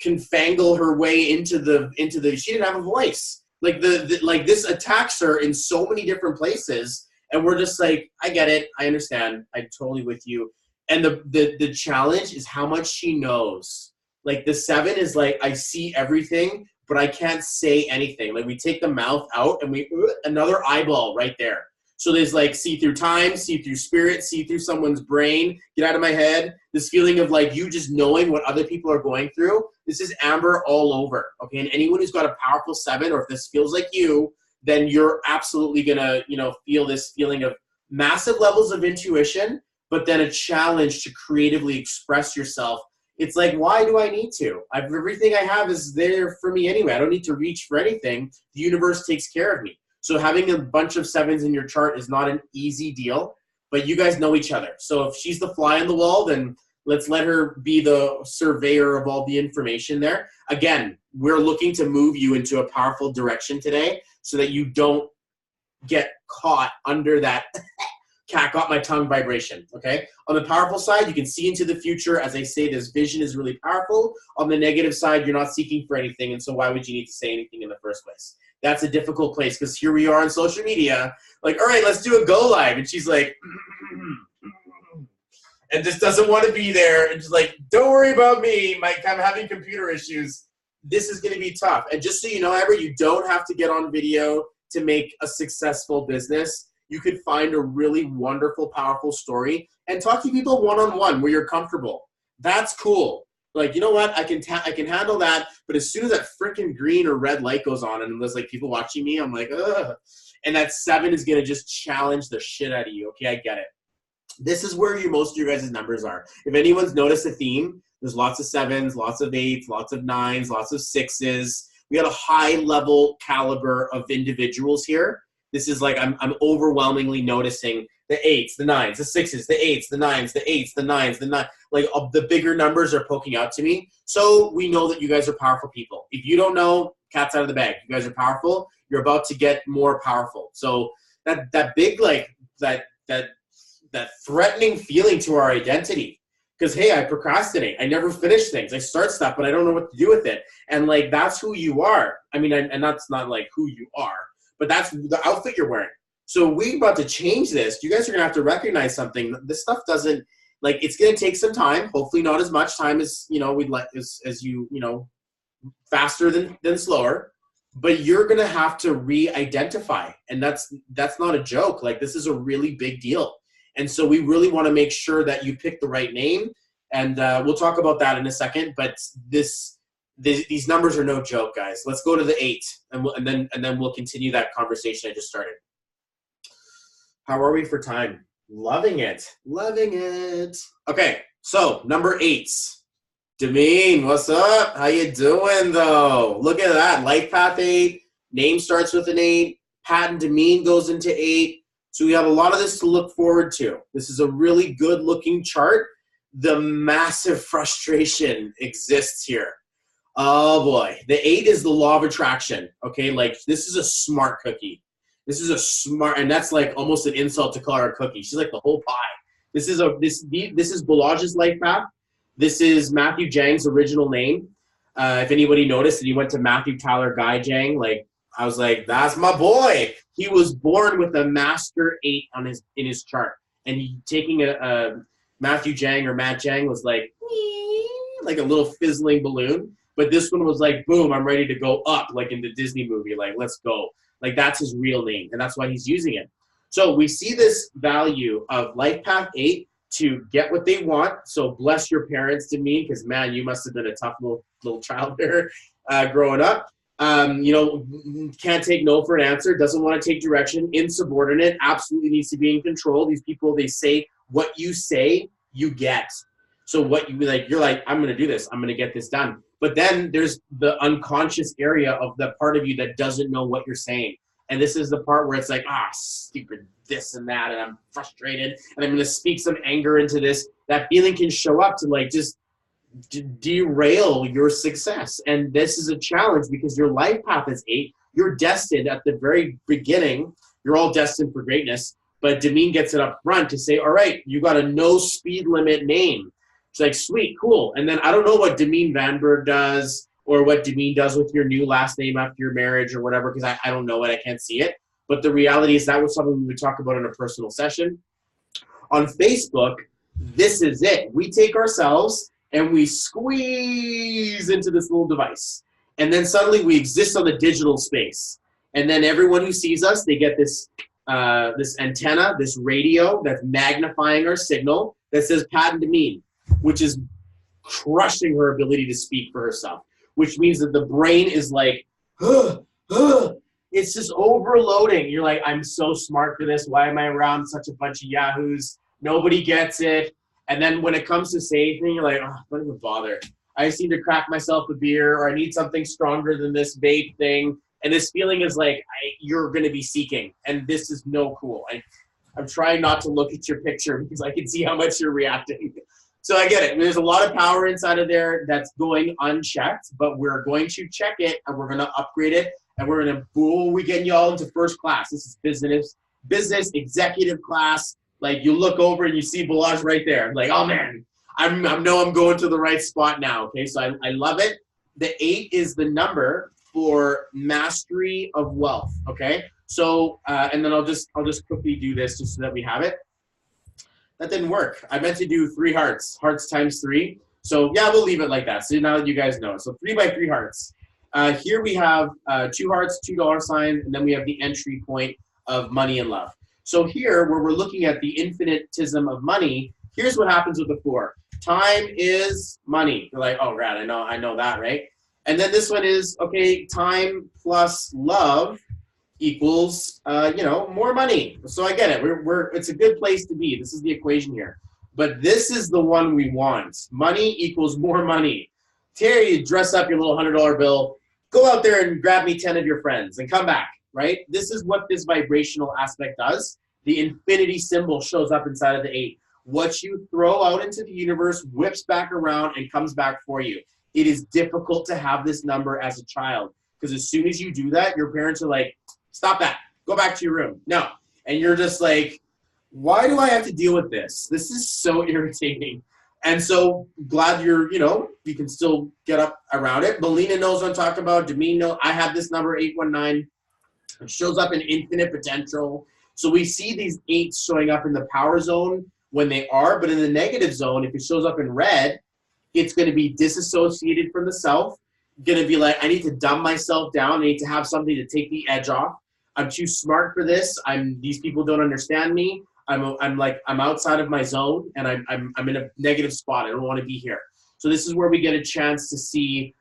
S1: confangle her way into the she didn't have a voice. Like, like, this attacks her in so many different places, and we're just like, I get it. I understand. I'm totally with you. And the challenge is how much she knows. Like, the 7 is like, I see everything, but I can't say anything. Like, we take the mouth out and we another eyeball right there. So there's like see through time, see through spirit, see through someone's brain, get out of my head. This feeling of like you just knowing what other people are going through. This is Amber all over. Okay, and anyone who's got a powerful 7, or if this feels like you, then you're absolutely gonna feel this feeling of massive levels of intuition, but then a challenge to creatively express yourself. It's like, why do I need to? Everything I have is there for me anyway. I don't need to reach for anything. The universe takes care of me. So having a bunch of 7s in your chart is not an easy deal, but you guys know each other. So if she's the fly on the wall, then let's let her be the surveyor of all the information there. Again, we're looking to move you into a powerful direction today so that you don't get caught under that cat got my tongue vibration, okay? On the powerful side, you can see into the future. As I say, this vision is really powerful. On the negative side, you're not seeking for anything, and so why would you need to say anything in the first place? That's a difficult place, because here we are on social media, like, all right, let's do a go live, and she's like, and just doesn't want to be there, and just like, don't worry about me, I'm having computer issues. This is going to be tough. And just so you know, Amber, you don't have to get on video to make a successful business. You could find a really wonderful, powerful story and talk to people one-on-one where you're comfortable. That's cool. Like, you know what? I can handle that. But as soon as that freaking green or red light goes on and there's like people watching me, I'm like, ugh. And that 7 is going to just challenge the shit out of you. Okay, I get it. This is where most of your guys' numbers are. If anyone's noticed a theme, there's lots of 7s, lots of 8s, lots of 9s, lots of 6s. We got a high level caliber of individuals here. This is like, I'm overwhelmingly noticing the 8s, the 9s, the 6s, the 8s, the 9s, the 8s, the 9s, the 9s. Like, the bigger numbers are poking out to me. So we know that you guys are powerful people. If you don't know, cat's out of the bag. You guys are powerful. You're about to get more powerful. So that big, like, that threatening feeling to our identity. Because, hey, I procrastinate. I never finish things. I start stuff, but I don't know what to do with it. And, like, that's who you are. I mean, and that's not, like, who you are. But that's the outfit you're wearing. So we're about to change this. You guys are going to have to recognize something. This stuff doesn't, like, it's going to take some time. Hopefully not as much time as, we'd like, as you, faster than slower. But you're going to have to re-identify. And that's not a joke. Like, this is a really big deal. And so we really want to make sure that you pick the right name. And we'll talk about that in a second. But these numbers are no joke, guys. Let's go to the 8, and then we'll continue that conversation I just started. How are we for time? Loving it. Okay, so number 8. Demeen, what's up? How you doing, though? Look at that. Life path 8. Name starts with an 8. Patent Demeen goes into 8. So we have a lot of this to look forward to. This is a really good-looking chart. The massive frustration exists here. Oh, boy. The 8 is the law of attraction, okay? Like, this is a smart cookie. This is a smart, and that's like almost an insult to call her a cookie. She's like the whole pie. This is Balaj's life path. This is Matthew Jang's original name. If anybody noticed that he went to Matthew Tyler Guy Jang, like, I was like, that's my boy. He was born with a master 8 in his chart, and he taking Matthew Jang or Matt Jang was like a little fizzling balloon. But this one was like, boom, I'm ready to go up, like in the Disney movie, like, let's go. Like, that's his real name, and that's why he's using it. So we see this value of Life Path 8 to get what they want. So bless your parents to me, because, man, you must have been a tough little child there growing up. Can't take no for an answer, doesn't want to take direction, insubordinate, absolutely needs to be in control. These people, they say what you say, you get. So what you're like, I'm going to do this. I'm going to get this done. But then there's the unconscious area of the part of you that doesn't know what you're saying. And this is the part where it's like, stupid this and that, and I'm frustrated, and I'm going to speak some anger into this. That feeling can show up to like just derail your success. And this is a challenge because your life path is 8. You're destined at the very beginning. You're all destined for greatness. But Demeen gets it up front to say, all right, you got a no speed limit name. It's like, sweet, cool. And then I don't know what Demeen Vanberg does or what Demeen does with your new last name after your marriage or whatever, because I don't know it. I can't see it. But the reality is that was something we would talk about in a personal session. On Facebook, this is it. We take ourselves and we squeeze into this little device. And then suddenly we exist on the digital space. And then everyone who sees us, they get this antenna, this radio that's magnifying our signal that says Pat and Demeen, which is crushing her ability to speak for herself, which means that the brain is like, it's just overloading. You're like, I'm so smart for this. Why am I around such a bunch of yahoos? Nobody gets it. And then when it comes to say anything, you're like, don't even bother. I just need to crack myself a beer, or I need something stronger than this vape thing. And this feeling is like, you're going to be seeking. And this is no cool. I'm trying not to look at your picture because I can see how much you're reacting. So I get it. There's a lot of power inside of there that's going unchecked, but we're going to check it, and we're going to upgrade it, and we're going to, we getting y'all into first class. This is business executive class. Like, you look over and you see Balazs right there. I'm like, oh man, I know I'm going to the right spot now. Okay, so I love it. The 8 is the number for mastery of wealth. Okay, so and then I'll just quickly do this just so that we have it. That didn't work. I meant to do 3 hearts times 3. So yeah, we'll leave it like that. So now that you guys know, so 3 by 3 hearts. Here we have 2 hearts, $2 signs, and then we have the entry point of money and love. So here, where we're looking at the infinitism of money, here's what happens with the 4. Time is money. You're like, oh, rad, I know that, right? And then this one is, okay, time plus love equals, more money. So I get it. It's a good place to be. This is the equation here. But this is the one we want. Money equals more money. Terry, you dress up your little $100 bill. Go out there and grab me 10 of your friends and come back, right? This is what this vibrational aspect does. The infinity symbol shows up inside of the 8. What you throw out into the universe whips back around and comes back for you. It is difficult to have this number as a child, because as soon as you do that, your parents are like, stop that. Go back to your room. No. And you're just like, why do I have to deal with this? This is so irritating. And so glad you can still get up around it. Melina knows what I'm talking about. Demeen knows. I have this number, 819. It shows up in infinite potential. So we see these 8s showing up in the power zone when they are, but in the negative zone, if it shows up in red, it's going to be disassociated from the self. Going to be like, I need to dumb myself down. I need to have something to take the edge off. I'm too smart for this. These people don't understand me. I'm outside of my zone, and I'm in a negative spot. I don't want to be here. So this is where we get a chance to see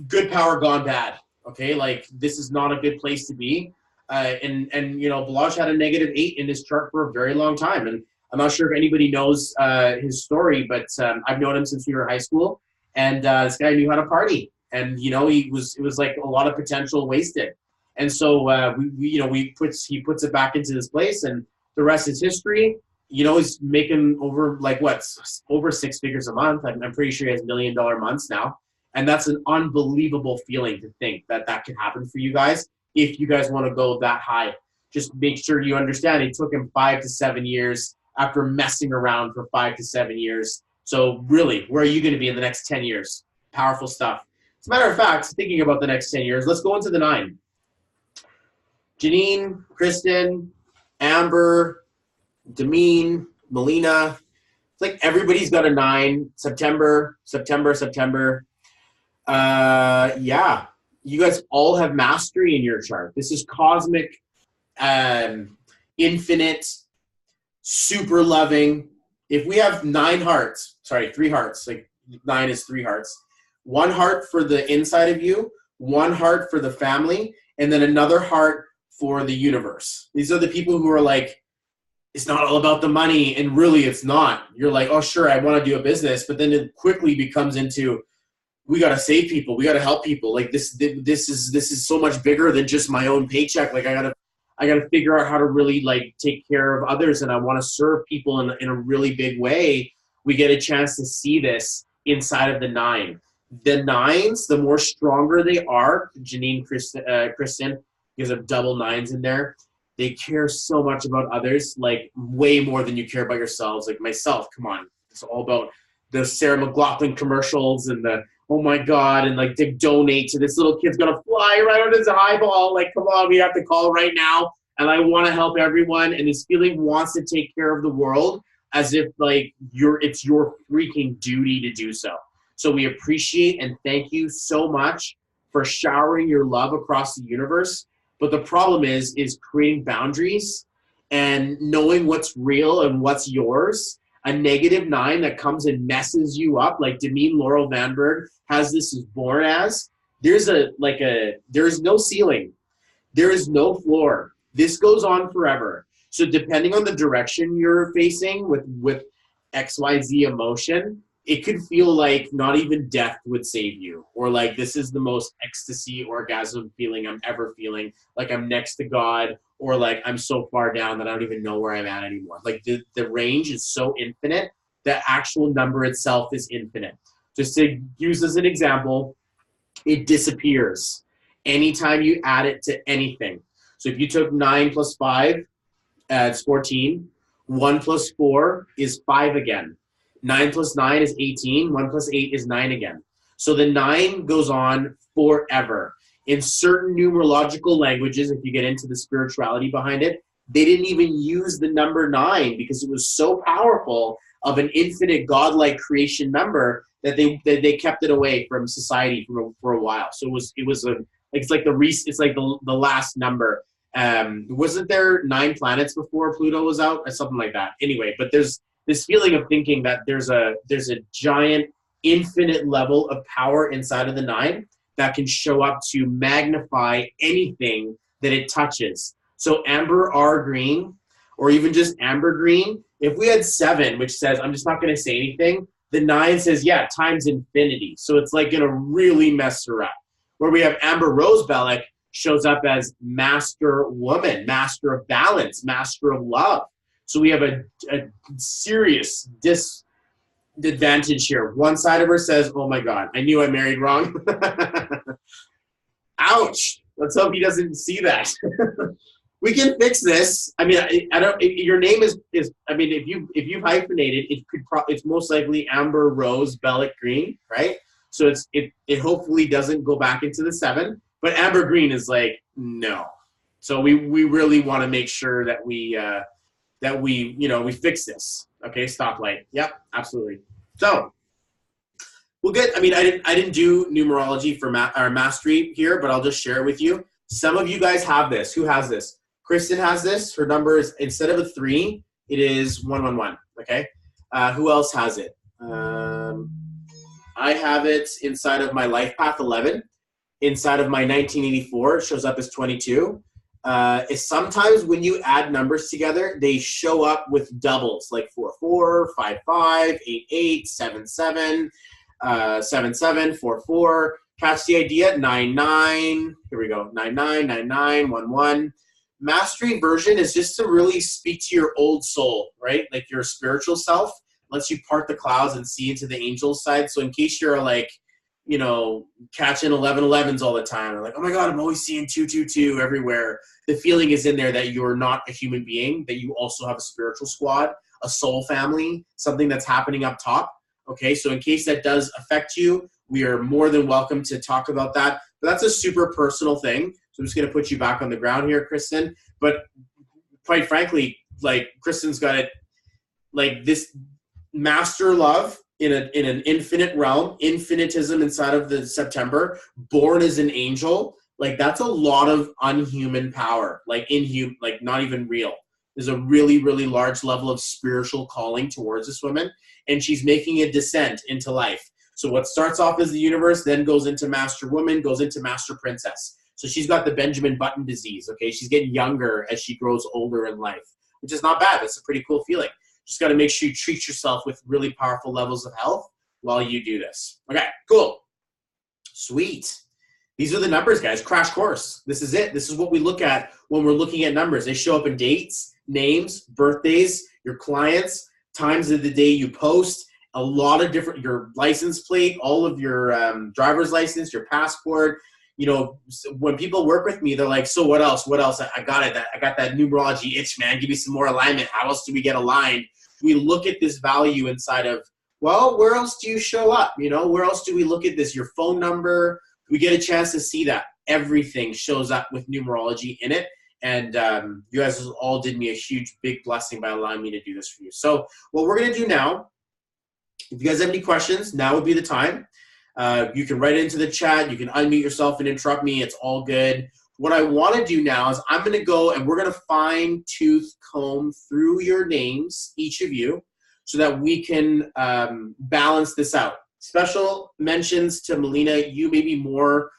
S1: good power gone bad. Okay, like this is not a good place to be. Balazs had a negative 8 in his chart for a very long time, and I'm not sure if anybody knows his story, but I've known him since we were in high school, and this guy knew how to party, and it was like a lot of potential wasted, and so he puts it back into this place, and the rest is history. He's making over 6 figures a month. I'm pretty sure he has $1 million months now, and that's an unbelievable feeling to think that could happen for you guys if you guys want to go that high. Just make sure you understand it took him 5 to 7 years after messing around for 5 to 7 years. So really, where are you going to be in the next 10 years? Powerful stuff. As a matter of fact, thinking about the next 10 years, let's go into the 9. Janine, Kristen, Amber, Demeen, Melina, It's like everybody's got a 9. September. Yeah. You guys all have mastery in your chart. This is cosmic, infinite, super loving. If we have 3 hearts, like 9 is 3 hearts. 1 heart for the inside of you, 1 heart for the family, and then another heart for the universe. These are the people who are like, it's not all about the money, and really it's not. You're like, oh sure, I want to do a business, but then it quickly becomes into, we got to save people, we got to help people. Like this is so much bigger than just my own paycheck. Like I gotta figure out how to really like take care of others, and I want to serve people in a really big way. We get a chance to see this inside of the 9. The 9s, the more stronger they are, Janine, Kristen, because of double 9s in there, they care so much about others, like way more than you care about yourselves. Like myself, come on, it's all about the Sarah McLachlan commercials and the, oh my God, and like to donate to this little kid's gonna fly right on his eyeball. Like, come on, we have to call right now. And I want to help everyone. And this feeling wants to take care of the world as if like it's your freaking duty to do so. So we appreciate and thank you so much for showering your love across the universe. But the problem is creating boundaries and knowing what's real and what's yours. A negative 9 that comes and messes you up, like Demeen Laurel Vanberg has this as born as. There is no ceiling. There is no floor. This goes on forever. So depending on the direction you're facing with XYZ emotion, it could feel like not even death would save you, or like this is the most ecstasy orgasm feeling I'm ever feeling, like I'm next to God, or like I'm so far down that I don't even know where I'm at anymore. Like the range is so infinite, the actual number itself is infinite. Just to use as an example, it disappears anytime you add it to anything. So if you took 9 plus 5, it's 14. 1 plus 4 is 5 again. 9 plus 9 is 18. 1 plus 8 is 9 again. So the 9 goes on forever. In certain numerological languages, if you get into the spirituality behind it, they didn't even use the number 9 because it was so powerful of an infinite godlike creation number that they kept it away from society for a while. So it's like the last number. Wasn't there 9 planets before Pluto was out or something like that? Anyway, but there's this feeling of thinking that there's a giant infinite level of power inside of the 9 that can show up to magnify anything that it touches. So amber R green, or even just amber green, if we had 7, which says, I'm just not going to say anything, the 9 says, yeah, times infinity. So it's like going to really mess her up. Where we have amber rose Bellic shows up as master woman, master of balance, master of love. So we have a serious disadvantage here. One side of her says, oh my God, I knew I married wrong. Ouch. Let's hope he doesn't see that. We can fix this. I mean, I don't. Your name is. I mean, if you hyphenated, it's most likely Amber Rose Bellic Green, right? So it hopefully doesn't go back into the 7. But Amber Green is like no. So we really want to make sure that we fix this. Okay, stoplight. Yep, absolutely. So we'll get. I mean, I didn't do numerology for mastery here, but I'll just share it with you. Some of you guys have this. Who has this? Kristen has this. Her number is, instead of a 3, it is 111. Okay. Who else has it? I have it inside of my life path 11. Inside of my 1984, it shows up as 22. Sometimes when you add numbers together, they show up with doubles, like 44, 55, 88, 77, 77, 44. Catch the idea? 99. Here we go. 99, 99, 11. Mastery version is just to really speak to your old soul, right? Like your spiritual self. Lets you part the clouds and see into the angel side. So in case you're like, catching 1111s all the time, or like, oh my God, I'm always seeing 222 everywhere. The feeling is in there that you're not a human being, that you also have a spiritual squad, a soul family, something that's happening up top. Okay, so in case that does affect you, we are more than welcome to talk about that. But that's a super personal thing. So I'm just going to put you back on the ground here, Kristen. But quite frankly, like Kristen's got it like this. master love in an infinite realm, infinitism inside of the September, born as an angel. Like that's a lot of unhuman power, like inhuman, like not even real. There's a really, really large level of spiritual calling towards this woman, and she's making a descent into life. So what starts off as the universe then goes into master woman, goes into master princess. So she's got the Benjamin Button disease, okay? She's getting younger as she grows older in life, which is not bad. That's a pretty cool feeling. Just got to make sure you treat yourself with really powerful levels of health while you do this. Okay, cool. Sweet. These are the numbers, guys. Crash course. This is it. This is what we look at when we're looking at numbers. They show up in dates, names, birthdays, your clients, times of the day you post, a lot of different, your license plate, all of your driver's license, your passport. You know, when people work with me, they're like, so what else? What else? I got it. I got that numerology itch, man. Give me some more alignment. How else do we get aligned? We look at this value inside of, well, where else do you show up? You know, where else do we look at this? Your phone number. We get a chance to see that. Everything shows up with numerology in it. And you guys all did me a huge, big blessing by allowing me to do this for you. So what we're going to do now, if you guys have any questions, now would be the time. You can write it into the chat. You can unmute yourself and interrupt me. It's all good. What I want to do now is I'm going to go and we're going to fine tooth comb through your names, each of you, so that we can balance this out. Special mentions to Melina. You may be more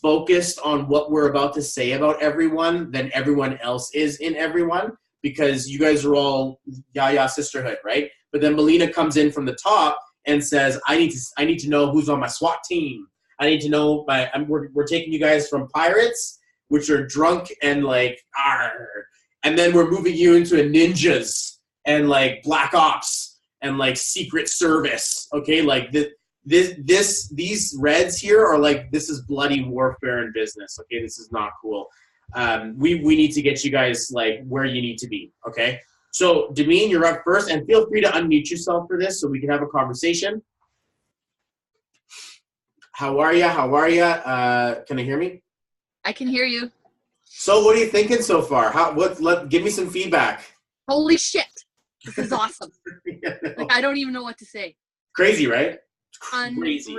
S1: focused on what we're about to say about everyone than everyone else is in everyone, because you guys are all Yaya sisterhood, right? But then Melina comes in from the top and says, I need to know who's on my SWAT team. I need to know we're taking you guys from pirates, which are drunk and like, arr, and then we're moving you into a ninjas and like black ops and like secret service. Okay, like these reds here are like, this is bloody warfare in business. Okay, this is not cool. We need to get you guys like where you need to be. Okay. So, Damien, you're up first, and feel free to unmute yourself for this so we can have a conversation. How are you? How are you? Can I hear me?
S2: I can hear you.
S1: So, what are you thinking so far? Give me some feedback.
S2: Holy shit. This is awesome.
S1: Yeah, no.
S2: Like, I don't even know what to say.
S1: Crazy, right? Crazy.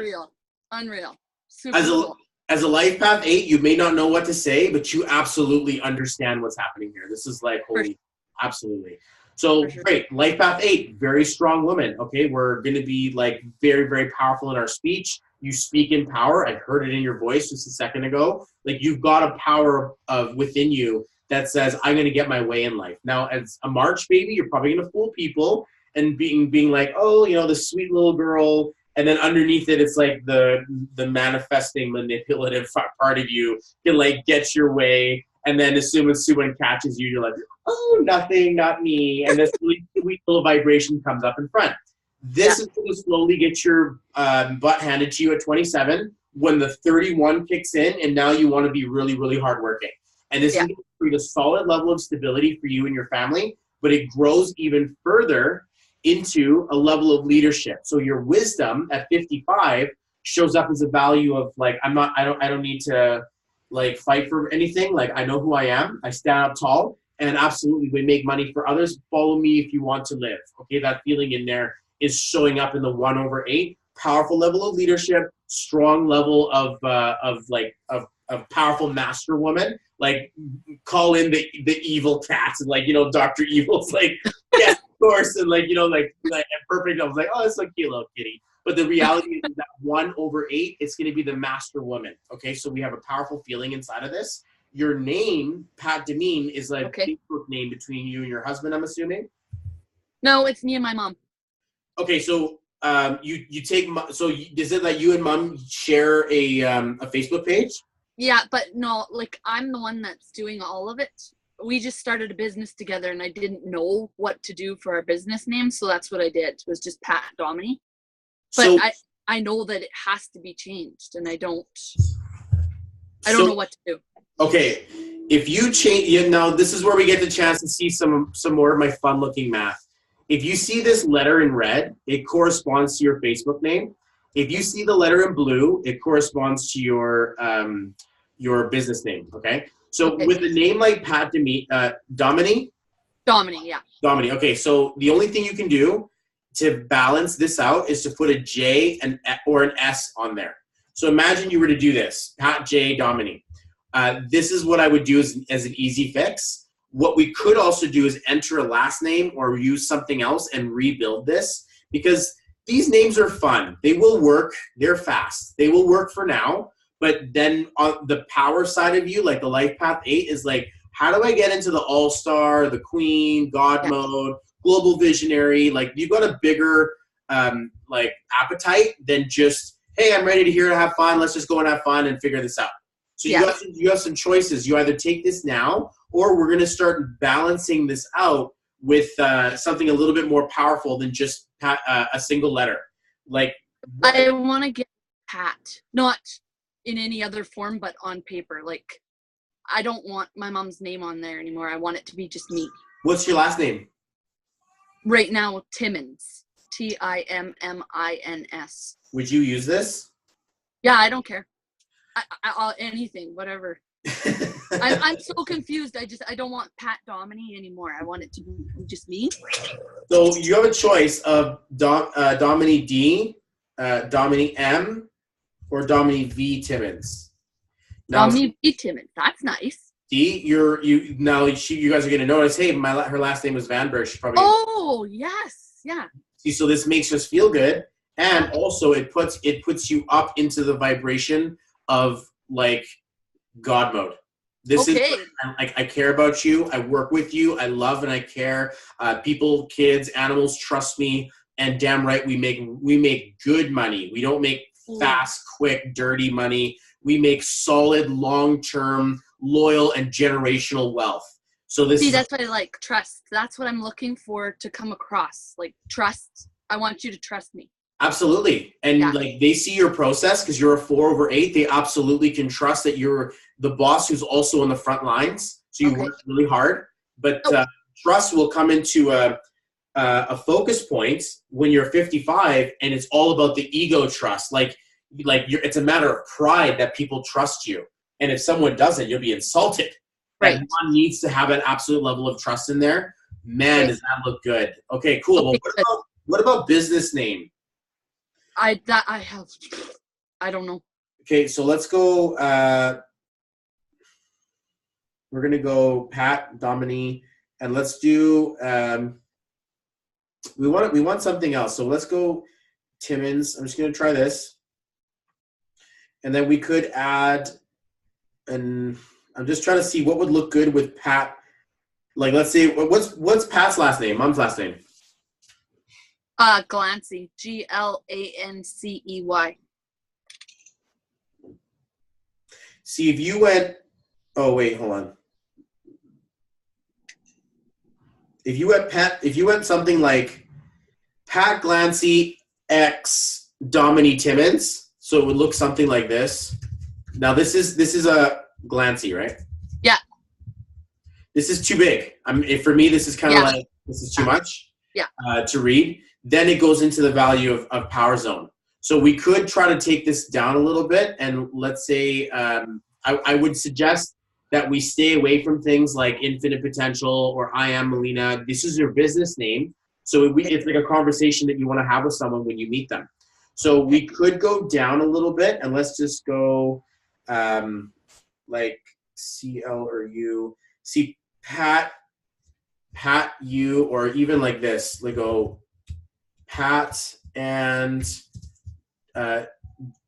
S2: Unreal. Super cool.
S1: As a Life Path 8, you may not know what to say, but you absolutely understand what's happening here. This is like, holy... Absolutely. So great. Life Path 8, very strong woman. Okay, we're going to be like very, very powerful in our speech. You speak in power. I heard it in your voice just a second ago. Like you've got a power of within you that says, I'm going to get my way in life. Now, as a March baby, you're probably going to fool people and being like, oh, you know, the sweet little girl. And then underneath it, it's like the manifesting, manipulative part of you can like get your way. And then as soon as someone catches you, you're like, oh, nothing, not me. And this really sweet little vibration comes up in front. This is going to slowly get your butt handed to you at 27 when the 31 kicks in, and now you want to be really, really hardworking. And this is going to create a solid level of stability for you and your family, but it grows even further into a level of leadership. So your wisdom at 55 shows up as a value of like, I don't need to like fight for anything. Like I know who I am. I stand up tall, and absolutely we make money for others. Follow me if you want to live. Okay, that feeling in there is showing up in the 1/8. Powerful level of leadership, strong level of powerful master woman. Like call in the evil cats and like, you know, Dr. Evil's like, yes, of course, and like, you know, like perfect. I was like, oh, that's so cute, little kitty. But the reality is that 1/8, it's going to be the master woman. Okay, so we have a powerful feeling inside of this. Your name, Pat Demeen, is like a Facebook name between you and your husband, I'm assuming?
S2: No, it's me and my mom.
S1: Okay, so you take, so is it that you and mom share a Facebook page?
S2: Yeah, but no, like I'm the one that's doing all of it. We just started a business together, and I didn't know what to do for our business name, so that's what I did. It was just Pat Domini. But so, I know that it has to be changed, and I don't know what to do. Okay,
S1: if you change, now this is where we get the chance to see some more of my fun-looking math. If you see this letter in red, it corresponds to your Facebook name. If you see the letter in blue, it corresponds to your business name. Okay, so with a name like Pat Domini.
S2: Domini, yeah.
S1: Domini. Okay, so the only thing you can do to balance this out is to put a J or an S on there. So imagine you were to do this, Pat J Domini. This is what I would do as an easy fix. What we could also do is enter a last name or use something else and rebuild this, because these names are fun. They will work. They're fast. They will work for now. But then on the power side of you, like the Life Path 8 is like, how do I get into the All-Star, the Queen, God mode, Global Visionary? Like, you've got a bigger like appetite than just, hey, I'm ready to here to have fun. Let's just go and have fun and figure this out. So you have some choices. You either take this now, or we're going to start balancing this out with something a little bit more powerful than just a single letter. Like,
S2: I want to get Pat, not in any other form, but on paper. Like, I don't want my mom's name on there anymore. I want it to be just me.
S1: What's your last name?
S2: Right now, Timmins. Timmins.
S1: Would you use this?
S2: Yeah, I don't care. I'll anything, whatever. I'm so confused. I don't want Pat Domini anymore. I want it to be just me.
S1: So you have a choice of Domini D, Domini M, or Domini V Timmins. Now,
S2: Domini V Timmins. That's nice.
S1: D, you guys are gonna notice. Hey, her last name was Vanberg. She probably.
S2: Oh yes, yeah.
S1: See, so this makes us feel good, and also it puts you up into the vibration of like God mode. This is like, I care about you. I work with you. I love and I care. People, kids, animals trust me, and damn right we make good money. We don't make fast, quick, dirty money. We make solid, long-term, loyal, and generational wealth. So
S2: that's what I like. Trust. That's what I'm looking for to come across. Like, trust. I want you to trust me.
S1: Absolutely. And like, they see your process because you're a 4/8. They absolutely can trust that you're the boss who's also on the front lines. So you work really hard, but trust will come into a focus point when you're 55, and it's all about the ego trust. Like it's a matter of pride that people trust you. And if someone doesn't, you'll be insulted. Right. And one needs to have an absolute level of trust in there. Man, does that look good. Okay, cool. Well, what about business name?
S2: I don't know.
S1: Okay, so let's go. We're gonna go Pat Domini, and let's do. We want something else. So let's go Timmins. I'm just gonna try this, and then we could add. And I'm just trying to see what would look good with Pat. Like, let's say what's Pat's last name? Mom's last name.
S2: Glancy. Glancey.
S1: See, if you went, oh wait, hold on. If you went something like Pat Glancy X Domini Timmins, so it would look something like this. Now this is a Glancy, right?
S2: Yeah.
S1: This is too big. For me, this is kind of like, this is too much.
S2: Yeah.
S1: To read. Then it goes into the value of Power Zone. So we could try to take this down a little bit, and let's say I would suggest that we stay away from things like Infinite Potential or I Am Melina. This is your business name, so it's like a conversation that you want to have with someone when you meet them. So we could go down a little bit, and let's just go like CL or U. See Pat U, or even like this. Like go Pat and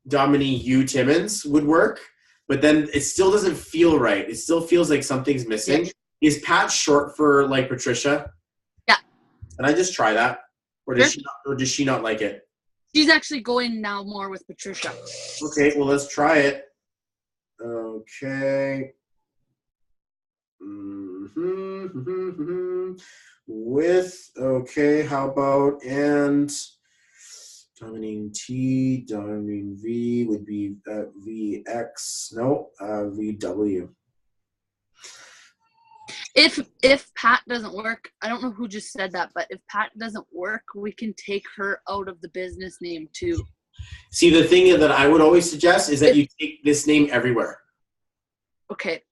S1: Domini U Timmins would work, but then it still doesn't feel right. It still feels like something's missing. Yeah. Is Pat short for like Patricia?
S2: Yeah.
S1: And I just try that, or does she not like it?
S2: She's actually going now more with Patricia.
S1: Okay, well let's try it. Okay. How about and Domini T, Domini V would be VX. No, VW.
S2: If Pat doesn't work, I don't know who just said that, but if Pat doesn't work, we can take her out of the business name too.
S1: See, the thing that I would always suggest is that you take this name everywhere.
S2: Okay.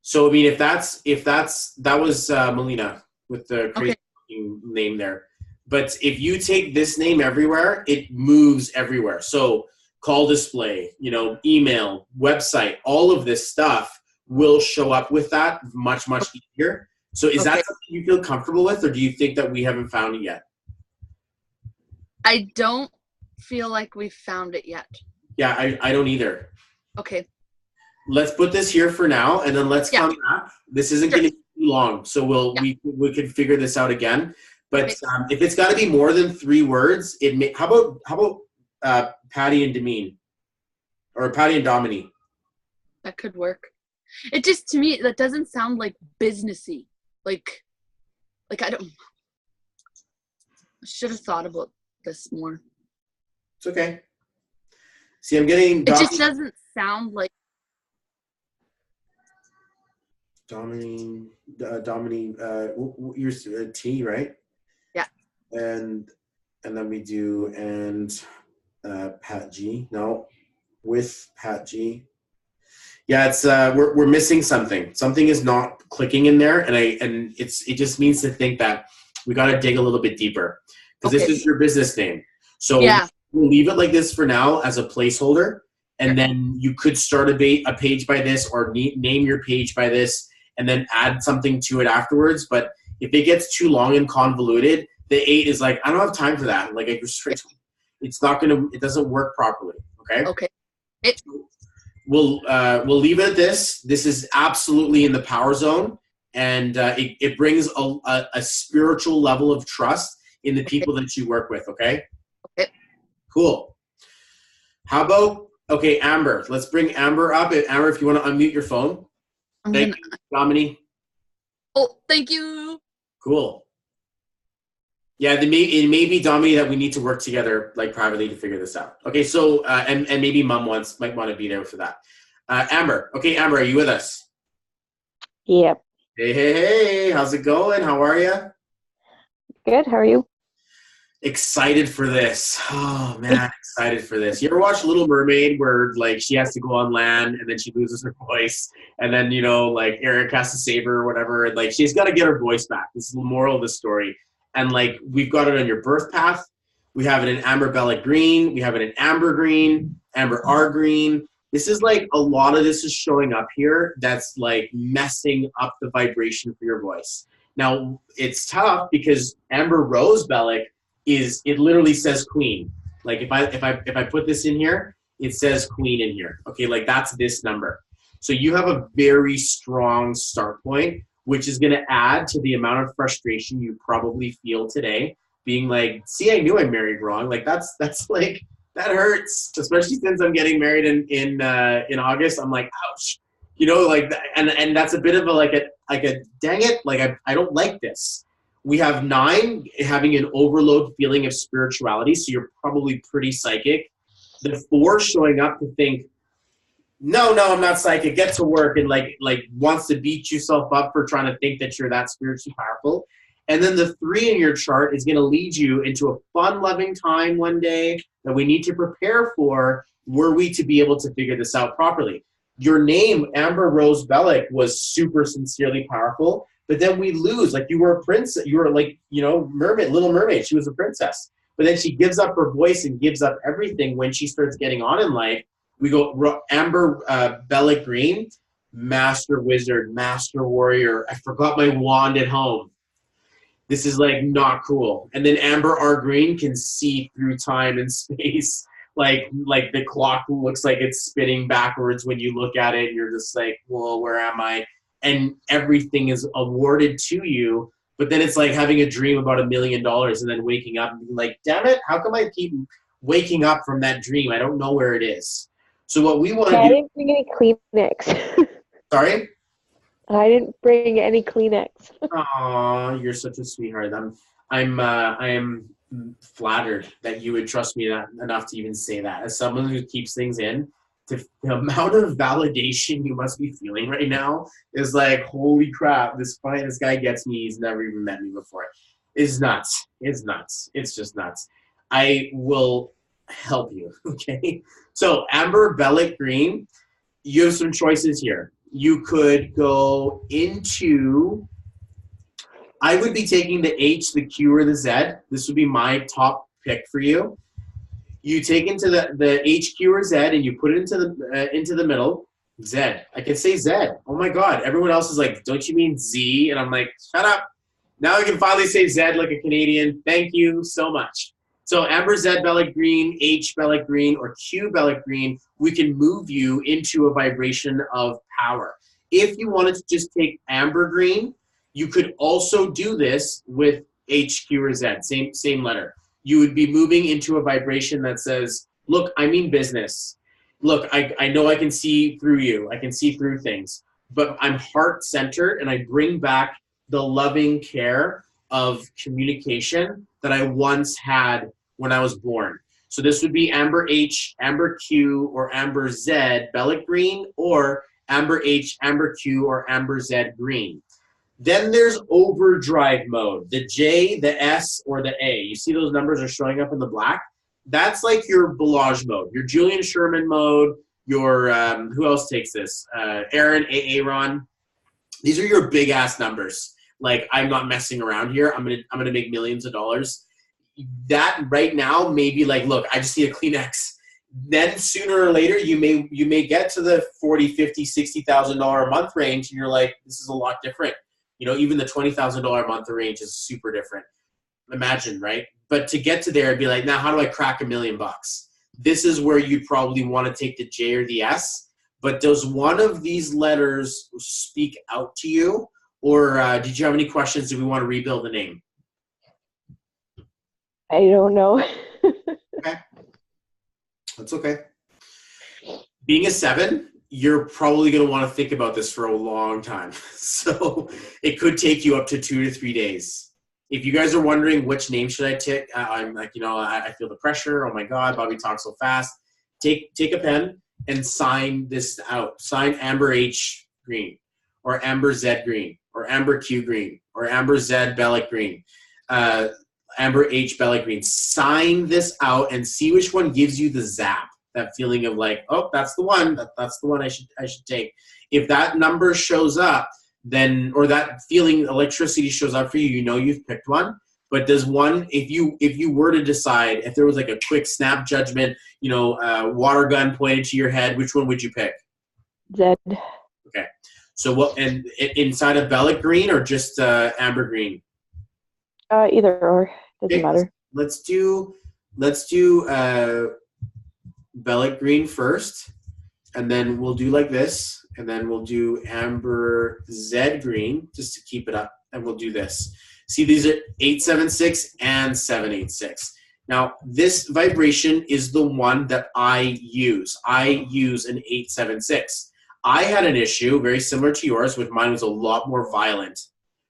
S1: So I mean, that was Melina with the crazy name there. But if you take this name everywhere, it moves everywhere. So call display, email, website, all of this stuff will show up with that much, much easier. So is that something you feel comfortable with, or do you think that we haven't found it yet?
S2: I don't feel like we've found it yet.
S1: Yeah, I don't either.
S2: Okay.
S1: Let's put this here for now, and then let's come back. This isn't going to be too long, so we can figure this out again. But if it's got to be more than 3 words, how about Patty and Demeen, or Patty and Domini?
S2: That could work. It just, to me, that doesn't sound like businessy. Like I should have thought about this more.
S1: It's okay. See, I'm getting.
S2: It just doesn't sound like.
S1: Domini, you're T, right?
S2: Yeah.
S1: And then we do Pat G. No, with Pat G. Yeah, it's we're missing something. Something is not clicking in there, and it just means to think that we got to dig a little bit deeper, because this is your business name. So we'll leave it like this for now as a placeholder, and then you could start a page by this, or name your page by this, and then add something to it afterwards. But if it gets too long and convoluted, the 8 is like, I don't have time for that. Like, it's not gonna. It doesn't work properly. Okay.
S2: Okay.
S1: We'll leave it at this. This is absolutely in the power zone, and it brings a spiritual level of trust in the people that you work with. Okay.
S2: Okay.
S1: Cool. How about Amber? Let's bring Amber up. Amber, if you want to unmute your phone. Thank you, Domini.
S2: Oh, thank you.
S1: Cool. Yeah, it may be, Domini, that we need to work together, like, privately to figure this out. Okay, so, and maybe Mom might want to be there for that. Amber. Okay, Amber, are you with us?
S3: Yep.
S1: Hey, how's it going? How are you?
S3: Good, how are you?
S1: Excited for this. Oh, man, excited for this. You ever watch Little Mermaid, where, like, she has to go on land and then she loses her voice, and then, like, Eric has to save her or whatever, and, like, she's got to get her voice back. This is the moral of the story. And, like, we've got it on your birth path. We have it in Amber Bellic Green. We have it in Amber Green, Amber R Green. This is, like, a lot of this is showing up here that's, like, messing up the vibration for your voice. Now, it's tough because Amber Rose Bellic it literally says queen. Like, if I put this in here, it says queen in here. Okay, like, that's this number. So you have a very strong start point, which is going to add to the amount of frustration you probably feel today, being like, see, I knew I married wrong. Like, that's like, that hurts, especially since I'm getting married in August. I'm like, ouch, like, and that's a bit of a dang it, like, I don't like this. We have 9 having an overload feeling of spirituality, so you're probably pretty psychic. The 4 showing up to think, no, I'm not psychic, get to work, and like wants to beat yourself up for trying to think that you're that spiritually powerful. And then the 3 in your chart is going to lead you into a fun-loving time one day that we need to prepare for, were we to be able to figure this out properly. Your name, Amber Rose Bellic, was super sincerely powerful, but then we lose. Like, you were a princess, you were like, mermaid, Little Mermaid, she was a princess. But then she gives up her voice and gives up everything when she starts getting on in life. We go Amber Bellic Green, master wizard, master warrior. I forgot my wand at home. This is, like, not cool. And then Amber R Green can see through time and space. Like the clock looks like it's spinning backwards when you look at it. And you're just like, well, where am I? And everything is awarded to you. But then it's like having a dream about $1 million and then waking up and being like, damn it, how come I keep waking up from that dream? I don't know where it is. So what we want to do...
S3: I didn't bring any Kleenex.
S1: Sorry?
S3: I didn't bring any Kleenex.
S1: Aw, you're such a sweetheart. I am flattered that you would trust me enough to even say that. As someone who keeps things in, the amount of validation you must be feeling right now is like, holy crap, this guy gets me. He's never even met me before. It's nuts. It's nuts. It's just nuts. I will help you, okay? So Amber Bellic Green, you have some choices here. You could go into I would be taking the H, the Q, or the Z. This would be my top pick for you. You take into the H, Q, or Z, and you put it into the middle. Z. I can say Z. Oh my God. Everyone else is like, don't you mean Z? And I'm like, shut up. Now I can finally say Z like a Canadian. Thank you so much. So Amber Z Bellic Green, H Bellic Green, or Q Bellic Green, we can move you into a vibration of power. If you wanted to just take Amber Green, you could also do this with H, Q, or Z, same letter. You would be moving into a vibration that says, look, I mean business. Look, I know I can see through you. I can see through things. But I'm heart-centered, and I bring back the loving care of communication that I once had when I was born. So this would be Amber H, Amber Q, or Amber Z, Bellic Green, or Amber H, Amber Q, or Amber Z Green. Then there's overdrive mode, the J, the S, or the A. You see those numbers are showing up in the black? That's like your Balazs mode, your Julian Sherman mode, your, who else takes this? Aaron, Aaron. These are your big ass numbers. Like, I'm not messing around here. I'm gonna make millions of dollars. That right now may be like, look, I just need a Kleenex. Then sooner or later, you may get to the $40,000, $50,000, $60,000 a month range, and you're like, this is a lot different. You know, even the $20,000 a month range is super different. Imagine, right? But to get to there, it'd be like, now how do I crack $1 million? This is where you'd probably want to take the J or the S. But does one of these letters speak out to you? Or did you have any questions? Do we want to rebuild the name?
S3: I don't know.
S1: Okay. That's okay. Being a 7, you're probably going to want to think about this for a long time. So it could take you up to 2 to 3 days. If you guys are wondering which name should I take, I'm like, you know, I feel the pressure. Oh my God, Bobby talks so fast. Take a pen and sign this out. Sign Amber H Green, or Amber Z Green, or Amber Q Green, or Amber Z Bellic Green, Amber H Bellic Green. Sign this out and see which one gives you the zap. That feeling of like, oh, that's the one. That's the one I should take. If that number shows up, then, or that feeling, electricity shows up for you, you know you've picked one. But does one, if you were to decide, if there was like a quick snap judgment, you know, water gun pointed to your head, which one would you pick?
S3: Z.
S1: Okay. So what? And inside of Bellic Green or just Amber Green?
S3: Either or, doesn't matter.
S1: Let's do Bellic Green first, and then we'll do like this, and then we'll do Amber Z Green just to keep it up, and we'll do this. See, these are 876 and 786. Now, this vibration is the one that I use. I use an 876. I had an issue very similar to yours, with mine was a lot more violent,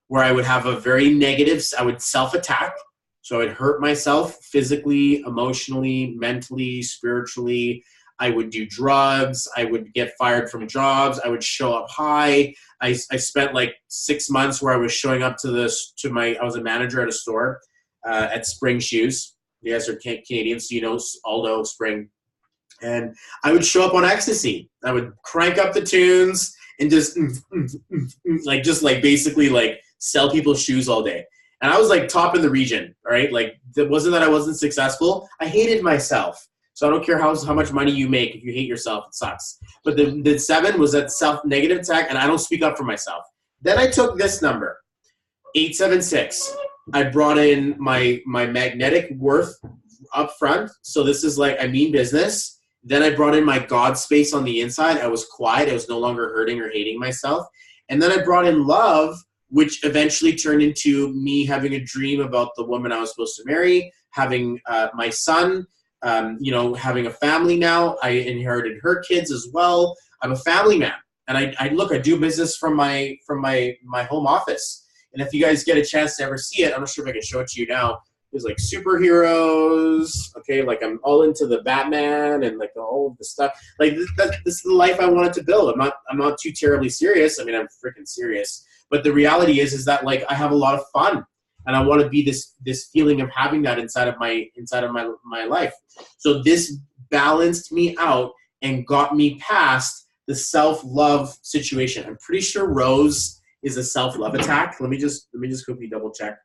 S1: where I would have a very negative, I would self-attack. So I would hurt myself physically, emotionally, mentally, spiritually. I would do drugs. I would get fired from jobs. I would show up high. I spent like 6 months where I was showing up I was a manager at a store at Spring Shoes. You guys are Canadians, so you know Aldo, Spring. And I would show up on ecstasy. I would crank up the tunes and just basically like sell people shoes all day. And I was like top in the region, all right? Like, it wasn't that I wasn't successful. I hated myself. So I don't care how much money you make. If you hate yourself, it sucks. But the 7 was that self-negative attack, and I don't speak up for myself. Then I took this number, 876. I brought in my magnetic worth up front. So this is like, I mean business. Then I brought in my God space on the inside. I was quiet. I was no longer hurting or hating myself. And then I brought in love, which eventually turned into me having a dream about the woman I was supposed to marry, having my son, having a family now. I inherited her kids as well. I'm a family man. And I do business from my home office. And if you guys get a chance to ever see it, I'm not sure if I can show it to you now. There's like superheroes, okay? Like, I'm all into the Batman and like all of the stuff. Like, this is the life I wanted to build. I'm not too terribly serious. I mean, I'm freaking serious. But the reality is that like I have a lot of fun, and I want to be this feeling of having that inside of my life. So this balanced me out and got me past the self-love situation. I'm pretty sure Rose is a self-love attack. Let me just quickly double check.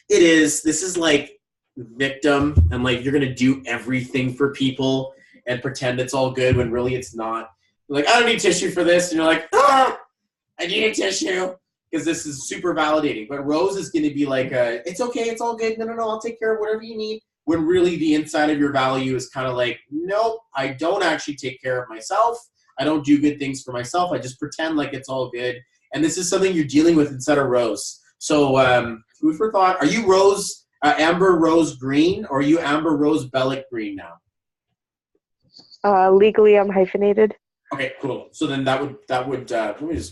S1: It is. This is like victim, and like you're gonna do everything for people and pretend it's all good when really it's not. You're like, I don't need tissue for this, and you're like, I need a tissue because this is super validating. But Rose is gonna be like, it's okay, it's all good. No, I'll take care of whatever you need. When really the inside of your value is kind of like, nope, I don't actually take care of myself. I don't do good things for myself. I just pretend like it's all good. And this is something you're dealing with instead of Rose. So food for thought. Are you Rose, Amber Rose Green, or are you Amber Rose Bellick Green now?
S3: Legally, I'm hyphenated.
S1: Okay, cool. So then that would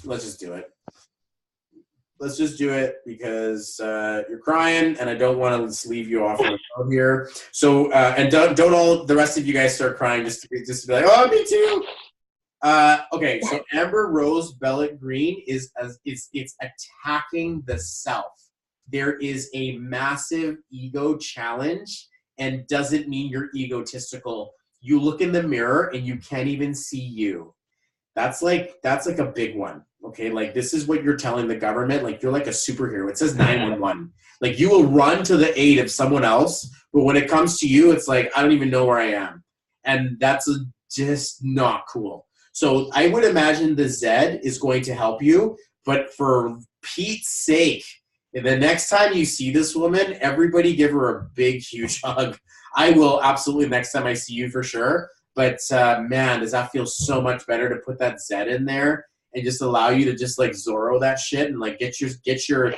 S1: let's just do it. Let's just do it because you're crying, and I don't want to leave you off the road here. So and don't all the rest of you guys start crying just to be like, oh, me too. Okay, so Amber Rose Bellick Green it's attacking the self. There is a massive ego challenge, and doesn't mean you're egotistical. You look in the mirror and you can't even see you. That's like a big one. Okay, like this is what you're telling the government. Like you're like a superhero. It says 911. Like you will run to the aid of someone else, but when it comes to you, it's like I don't even know where I am, and that's just not cool. So I would imagine the Zed is going to help you, but for Pete's sake, the next time you see this woman, everybody give her a big, huge hug. I will absolutely next time I see you for sure. But man, does that feel so much better to put that Zed in there and just allow you to just like Zorro that shit and like get your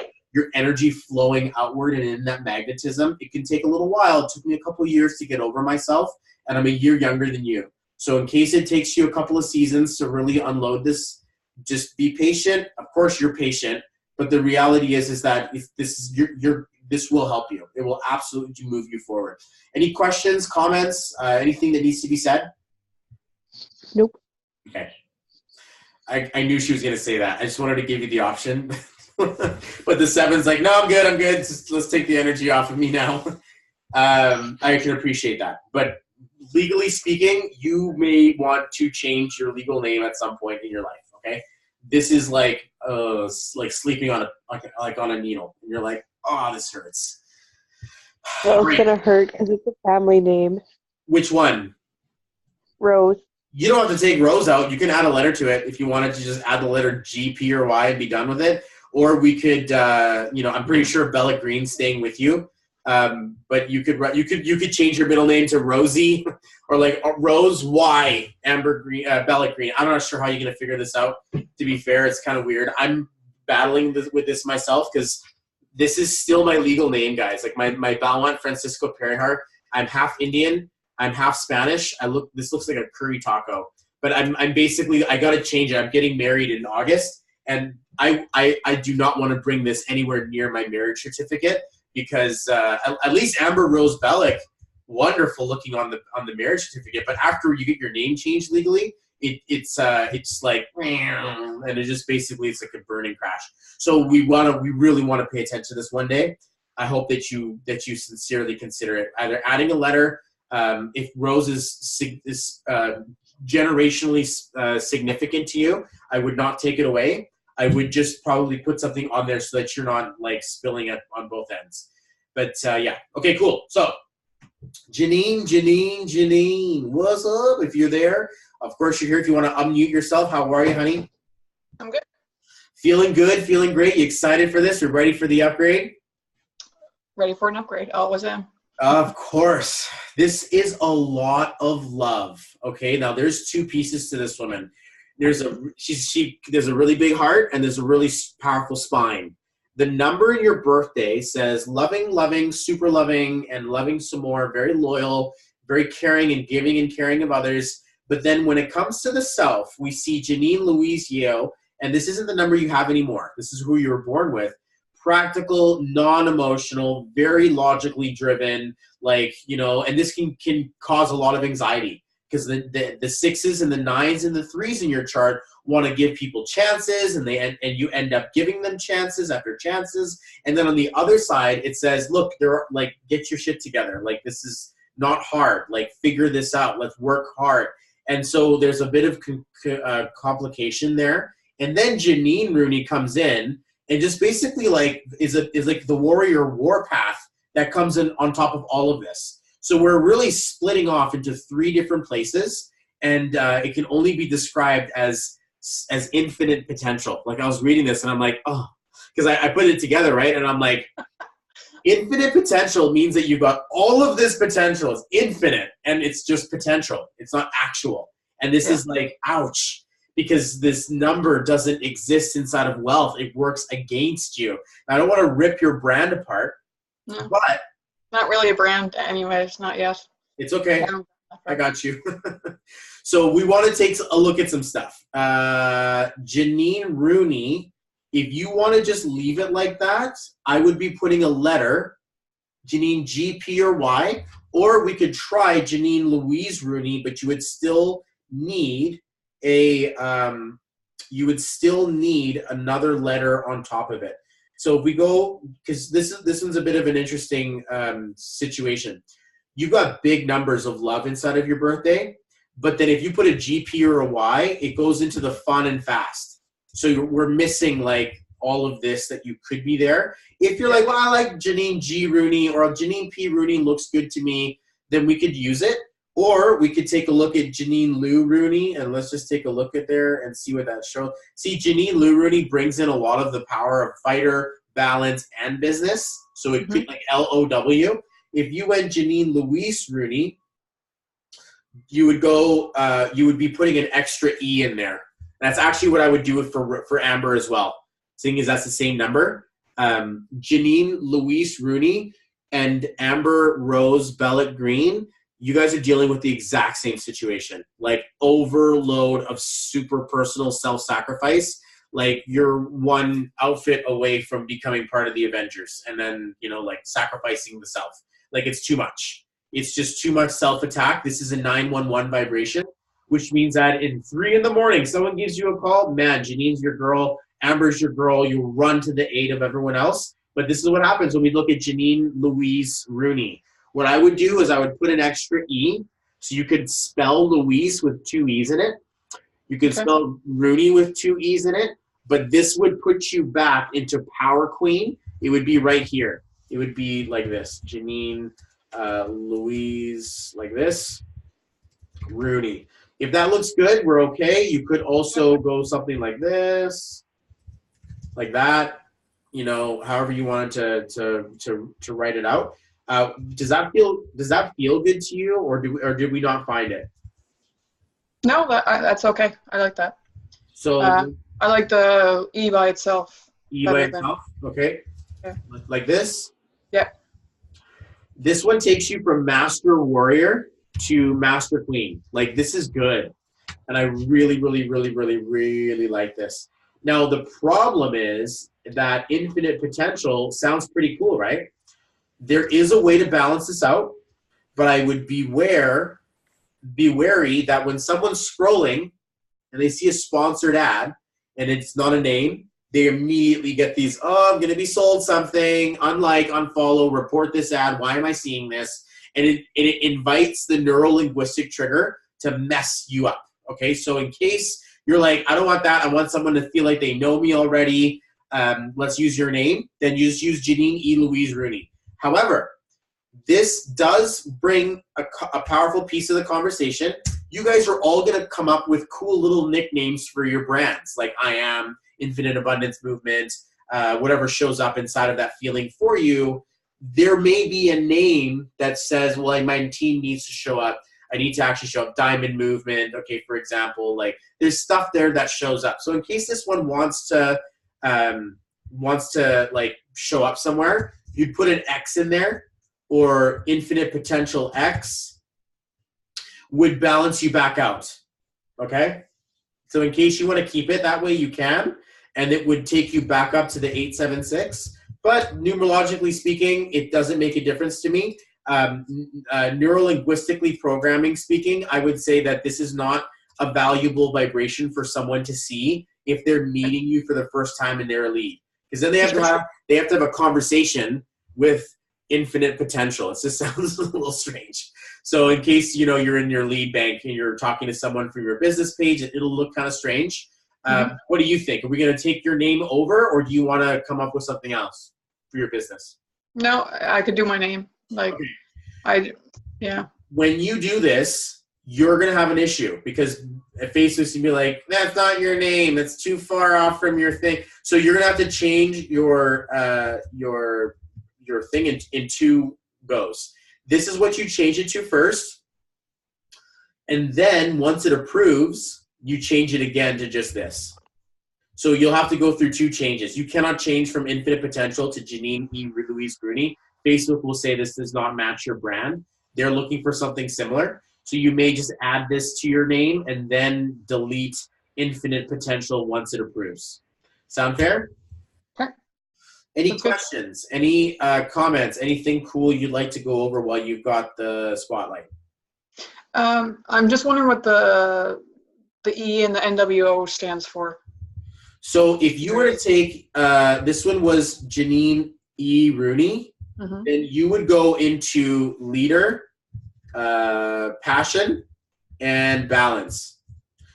S1: energy flowing outward and in that magnetism. It can take a little while. It took me a couple years to get over myself, and I'm a year younger than you. So in case it takes you a couple of seasons to really unload this, just be patient. Of course you're patient, but the reality is that if this is this will help you. It will absolutely move you forward. Any questions, comments, anything that needs to be said?
S3: Nope.
S1: Okay. I knew she was going to say that. I just wanted to give you the option. But the 7's like, no, I'm good. Just, let's take the energy off of me now. I can appreciate that. But legally speaking, you may want to change your legal name at some point in your life, okay? This is like sleeping on a needle. And you're like, oh, this hurts.
S3: Well, it's gonna hurt because it's a family name.
S1: Which one?
S3: Rose.
S1: You don't have to take Rose out. You can add a letter to it if you wanted to just add the letter G, P, or Y and be done with it. Or we could, I'm pretty sure Bellick Green's staying with you. But you could change your middle name to Rosie or like Rose Y Amber Green, Bellick Green. I'm not sure how you're gonna figure this out. To be fair, it's kind of weird. I'm battling with this myself because this is still my legal name, guys. Like my Balwant Francisco Perihar. I'm half Indian. I'm half Spanish. This looks like a curry taco, but I'm basically I gotta change it. I'm getting married in August, and I do not want to bring this anywhere near my marriage certificate. Because at least Amber Rose Bellick, wonderful looking on the marriage certificate. But after you get your name changed legally, it's like, and it just basically it's like a burning crash. So we really want to pay attention to this one day. I hope that you sincerely consider it. Either adding a letter, if Rose is generationally significant to you, I would not take it away. I would just probably put something on there so that you're not like spilling it on both ends. But yeah, okay, cool. So Janine, what's up? If you're there, of course you're here. If you want to unmute yourself, how are you, honey?
S4: I'm good.
S1: Feeling good, feeling great. You excited for this? You're ready for the upgrade?
S4: Ready for an upgrade. Always am.
S1: Of course. This is a lot of love. Okay, now there's two pieces to this woman. There's a really big heart and there's a really powerful spine. The number in your birthday says loving, super loving, and loving some more, very loyal, very caring and giving and caring of others. But then when it comes to the self, we see Janine Louise Yeo, and this isn't the number you have anymore. This is who you were born with. Practical, non-emotional, very logically driven, and this can cause a lot of anxiety. Because the 6s and the 9s and the 3s in your chart want to give people chances, and you end up giving them chances after chances. And then on the other side, it says, look, get your shit together. Like, this is not hard. Like, figure this out. Let's work hard. And so there's a bit of complication there And then Janine Rooney comes in and just basically like is like the warrior warpath that comes in on top of all of this. So we're really splitting off into 3 different places, and it can only be described as infinite potential. Like I was reading this and I'm like, oh, because I put it together, right? And I'm like, infinite potential means that you've got all of this potential. It's infinite, and it's just potential. It's not actual. And this is like, ouch, because this number doesn't exist inside of wealth. It works against you. I don't want to rip your brand apart, but
S4: not really a brand anyways, not yet.
S1: It's okay. I got you. So we want to take a look at some stuff. Janine Rooney, if you want to just leave it like that, I would be putting a letter, Janine G, P, or Y, or we could try Janine Louise Rooney, but you would still need another letter on top of it. So if we go, because this one's a bit of an interesting situation. You've got big numbers of love inside of your birthday, but then if you put a GP or a Y, it goes into the fun and fast. So we're missing like all of this that you could be there. If you're like, well, I like Janine G Rooney or Janine P Rooney looks good to me, then we could use it. Or we could take a look at Janine Lou Rooney, and let's just take a look at there and see what that shows. See, Janine Lou Rooney brings in a lot of the power of fighter, balance, and business. So it could like LOW. If you went Janine Louise Rooney, you would go. You would be putting an extra E in there. That's actually what I would do it for Amber as well. Seeing as that's the same number. Janine Louise Rooney and Amber Rose Bellet Green. You guys are dealing with the exact same situation, like overload of super personal self-sacrifice. Like you're one outfit away from becoming part of the Avengers and then, like sacrificing the self. Like it's too much. It's just too much self-attack. This is a 911 vibration, which means that in 3 a.m, someone gives you a call. Man, Janine's your girl. Amber's your girl. You run to the aid of everyone else. But this is what happens when we look at Janine Louise Rooney. What I would do is I would put an extra E, so you could spell Louise with 2 E's in it. You could spell Rooney with 2 E's in it, but this would put you back into Power Queen. It would be right here. It would be like this, Janine Louise, like this, Rooney. If that looks good, we're okay. You could also go something like this, like that, however you wanted to write it out. Does that feel good to you, or did we not find it?
S4: No, that's okay. I like that.
S1: So
S4: I like the E by itself.
S1: E by itself, okay.
S4: Yeah.
S1: Like this.
S4: Yeah.
S1: This one takes you from Master Warrior to Master Queen. Like this is good, and I really, really, really, really, really like this. Now the problem is that infinite potential sounds pretty cool, right? There is a way to balance this out, but I would be wary that when someone's scrolling and they see a sponsored ad and it's not a name, they immediately get these, I'm going to be sold something, unlike, unfollow, report this ad, why am I seeing this? And it invites the neuro-linguistic trigger to mess you up, okay? So in case you're like, I don't want that, I want someone to feel like they know me already, let's use your name, then you just use Janine E. Louise Rooney. However, this does bring a powerful piece of the conversation. You guys are all going to come up with cool little nicknames for your brands, like I Am, Infinite Abundance Movement, whatever shows up inside of that feeling for you. There may be a name that says, well, my team needs to show up. I need to actually show up. Diamond Movement, okay, for example. Like there's stuff there that shows up. So in case this one wants to like show up somewhere, you'd put an X in there, or infinite potential X would balance you back out, okay? So in case you want to keep it that way, you can, and it would take you back up to the 876. But numerologically speaking, it doesn't make a difference to me. Neurolinguistically programming speaking, I would say that this is not a valuable vibration for someone to see if they're meeting you for the first time in their lead. Because then they have to have a conversation with infinite potential. It just sounds a little strange. So in case you're in your lead bank and you're talking to someone from your business page, it'll look kind of strange. What do you think? Are we going to take your name over, or do you want to come up with something else for your business?
S4: No, I could do my name. Like,
S1: okay.
S4: Yeah.
S1: When you do this, you're going to have an issue because Facebook's going to be like, that's not your name. That's too far off from your thing. So you're going to have to change your thing in two goes. This is what you change it to first. And then once it approves, you change it again to just this. So you'll have to go through two changes. You cannot change from Infinite Potential to Janine E. Louise Bruni. Facebook will say this does not match your brand. They're looking for something similar. So you may just add this to your name and then delete Infinite Potential once it approves. Sound fair?
S4: Okay.
S1: Any questions? Any comments? Anything cool you'd like to go over while you've got the spotlight?
S4: I'm just wondering what the E and the NWO stands for.
S1: So if you were to take, this one was Janine E. Rooney, then you would go into leader, passion, and balance.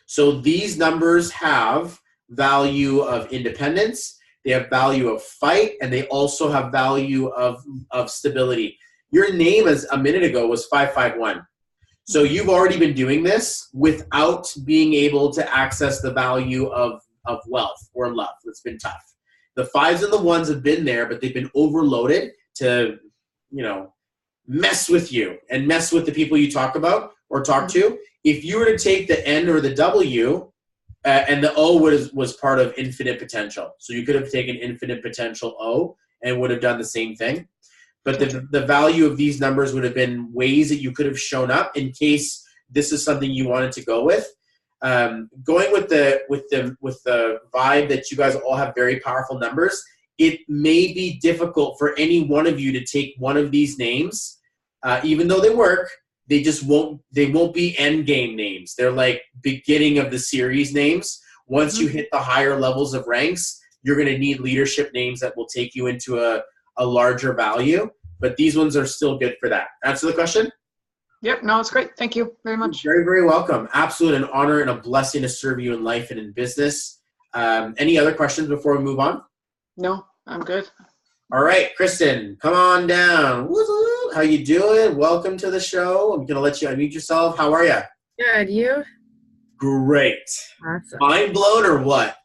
S1: So these numbers have value of independence, they have value of fight, and they also have value of stability. Your name as a minute ago was 551. So you've already been doing this without being able to access the value of wealth or love. It's been tough. The 5s and the 1s have been there, but they've been overloaded to, mess with you and mess with the people you talk about or talk to. If you were to take the N or the W, and the O was part of Infinite Potential. So you could have taken Infinite Potential O and would have done the same thing. But the value of these numbers would have been ways that you could have shown up in case this is something you wanted to go with. Going with the vibe that you guys all have very powerful numbers, it may be difficult for any one of you to take one of these names, even though they work. They just won't be end game names. They're like beginning of the series names. Once you hit the higher levels of ranks, you're going to need leadership names that will take you into a larger value. But these ones are still good for that. Answer the question?
S4: Yep. No, it's great. Thank you very much.
S1: Very, very welcome. Absolute an honor and a blessing to serve you in life and in business. Any other questions before we move on?
S4: No, I'm good.
S1: All right, Kristen, come on down. Woo-hoo. How you doing? Welcome to the show. I'm going to let you unmute yourself. How are you?
S5: Good. You?
S1: Great.
S5: Awesome.
S1: Mind blown or what?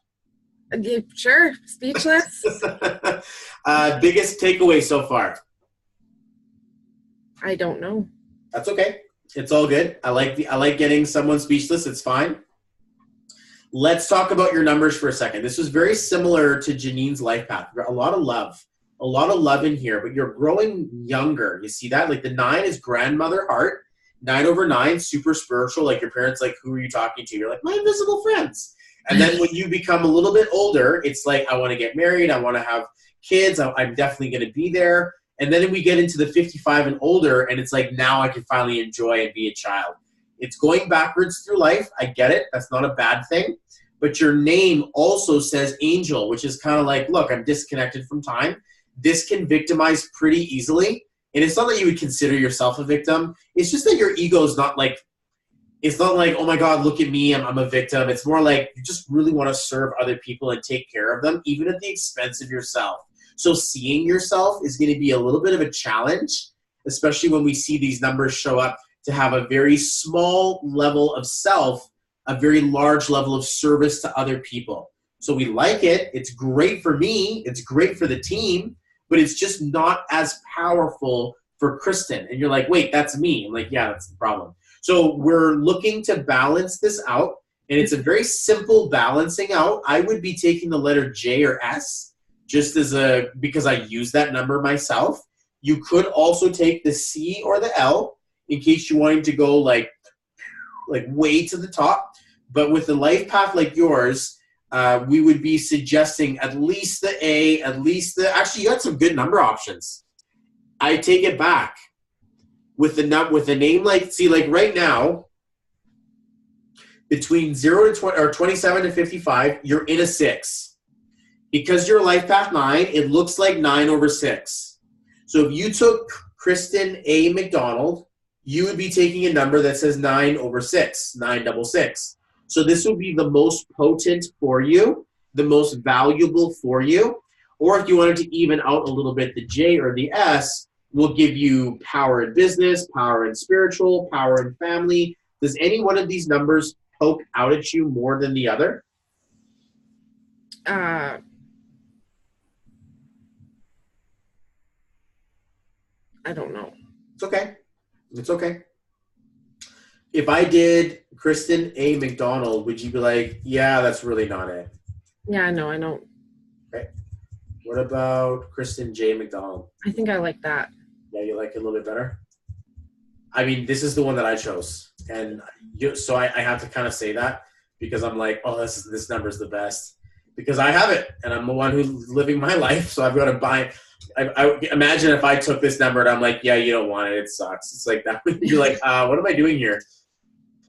S5: Sure. Speechless.
S1: Biggest takeaway so far?
S5: I don't know.
S1: That's okay. It's all good. I like getting someone speechless. It's fine. Let's talk about your numbers for a second. This was very similar to Janine's life path. A lot of love in here, but you're growing younger. You see that? Like the 9 is grandmother heart. 9/9, super spiritual. Like your parents, like, who are you talking to? You're like, my invisible friends. And then when you become a little bit older, it's like, I want to get married. I want to have kids. I'm definitely going to be there. And then we get into the 55 and older, and it's like, now I can finally enjoy and be a child. It's going backwards through life. I get it. That's not a bad thing. But your name also says angel, which is kind of like, look, I'm disconnected from time. This can victimize pretty easily. And it's not that you would consider yourself a victim. It's just that your ego is not like, it's not like, oh my God, look at me, I'm a victim. It's more like you just really want to serve other people and take care of them, even at the expense of yourself. So seeing yourself is going to be a little bit of a challenge, especially when we see these numbers show up to have a very small level of self, a very large level of service to other people. So we like it. It's great for me. It's great for the team, but it's just not as powerful for Kristen. And you're like, wait, that's me. I'm like, yeah, that's the problem. So we're looking to balance this out, and it's a very simple balancing out. I would be taking the letter J or S just because I use that number myself. You could also take the C or the L in case you wanted to go like way to the top. But with a life path like yours, we would be suggesting at least the A, actually you had some good number options. I take it back. With a name like, see, like right now, between 0 to 20 or 27 to 55, you're in a 6. Because you're life path 9, it looks like 9/6. So if you took Kristen A. McDonald, you would be taking a number that says 9/6, 966. So this will be the most potent for you, the most valuable for you. Or if you wanted to even out a little bit, the J or the S will give you power in business, power in spiritual, power in family. Does any one of these numbers poke out at you more than the other?
S5: I don't know.
S1: It's okay. It's okay. If I did Kristen A. McDonald, would you be like, yeah, that's really not it?
S5: Yeah, I know. I don't.
S1: Okay. What about Kristen J. McDonald?
S5: I think I like that.
S1: Yeah, you like it a little bit better? I mean, this is the one that I chose. And so I have to kind of say that because I'm like, oh, this number's the best. Because I have it, and I'm the one who's living my life, so I've got to buy. I imagine if I took this number and I'm like, yeah, you don't want it, it sucks. It's like that would be like, what am I doing here?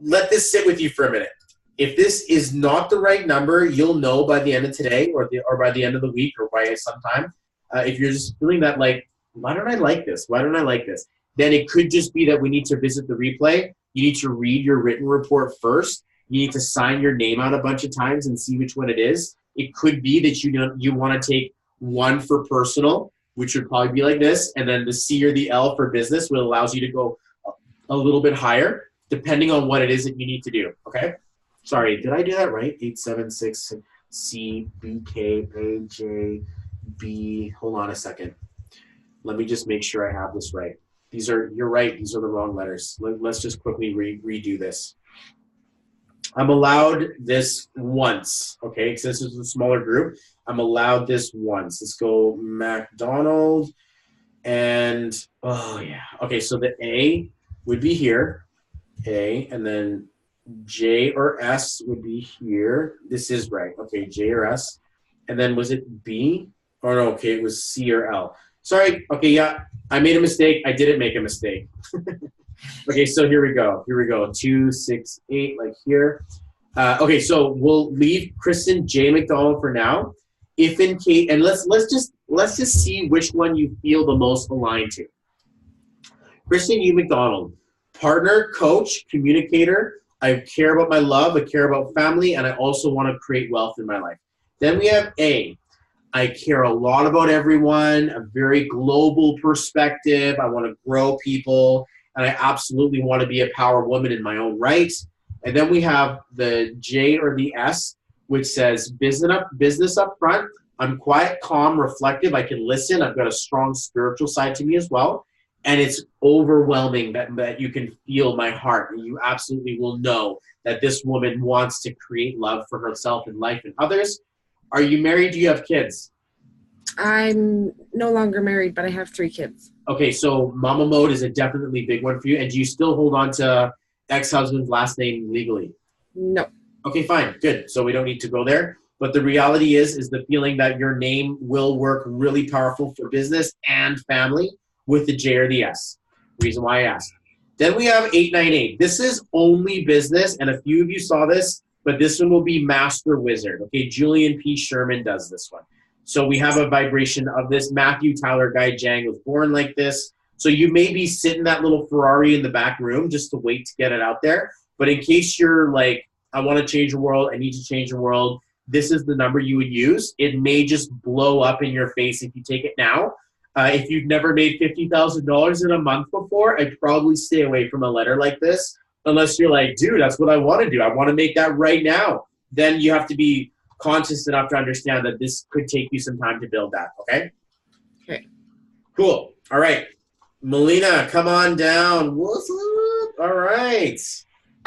S1: Let this sit with you for a minute. If this is not the right number, you'll know by the end of today or by the end of the week or by some time. If you're just feeling that like, why don't I like this? Why don't I like this? Then it could just be that we need to visit the replay. You need to read your written report first. You need to sign your name out a bunch of times and see which one it is. It could be that you want to take one for personal, which would probably be like this, and then the C or the L for business, which allows you to go a little bit higher, depending on what it is that you need to do, okay? Sorry, did I do that right? 876 C, B, K, A, J, B. Hold on a second. Let me just make sure I have this right. You're right, these are the wrong letters. Let's just quickly redo this. I'm allowed this once, okay? Because this is a smaller group. I'm allowed this once. Let's go McDonald. And, oh, yeah. Okay, so the A would be here. A, and then J or S would be here. This is right. Okay, J or S. And then was it B? Oh, no, okay, it was C or L. Sorry. Okay, yeah, I made a mistake. I didn't make a mistake. Okay, so here we go. 2, 6, 8, like here. Okay, so we'll leave Kristen J. McDonald for now. If in case, and let's just see which one you feel the most aligned to. Kristen U. McDonald, partner, coach, communicator. I care about my love. I care about family, and I also want to create wealth in my life. Then we have A. I care a lot about everyone. A very global perspective. I want to grow people. And I absolutely want to be a power woman in my own right. And then we have the J or the S, which says business up front. I'm quiet, calm, reflective. I can listen. I've got a strong spiritual side to me as well. And it's overwhelming that you can feel my heart. And you absolutely will know that this woman wants to create love for herself and life and others. Are you married? Do you have kids?
S5: I'm no longer married, but I have 3 kids.
S1: Okay, so mama mode is a definitely big one for you. And do you still hold on to ex-husband's last name legally?
S5: No.
S1: Okay, fine, good. So we don't need to go there. But the reality is the feeling that your name will work really powerful for business and family with the J or the S. Reason why I asked. Then we have 898. This is only business, and a few of you saw this, but this one will be Master Wizard. Okay, Julian P. Sherman does this one. So we have a vibration of this. Matthew Tyler Guy Jang was born like this. So you may be sitting that little Ferrari in the back room just to wait to get it out there. But in case you're like, I want to change the world, I need to change the world, this is the number you would use. It may just blow up in your face if you take it now. If you've never made $50,000 in a month before, I'd probably stay away from a letter like this. Unless you're like, dude, that's what I want to do. I want to make that right now. Then you have to be conscious enough to understand that this could take you some time to build that, okay?
S5: Okay.
S1: Cool. All right. Melina, come on down. What's up? All right.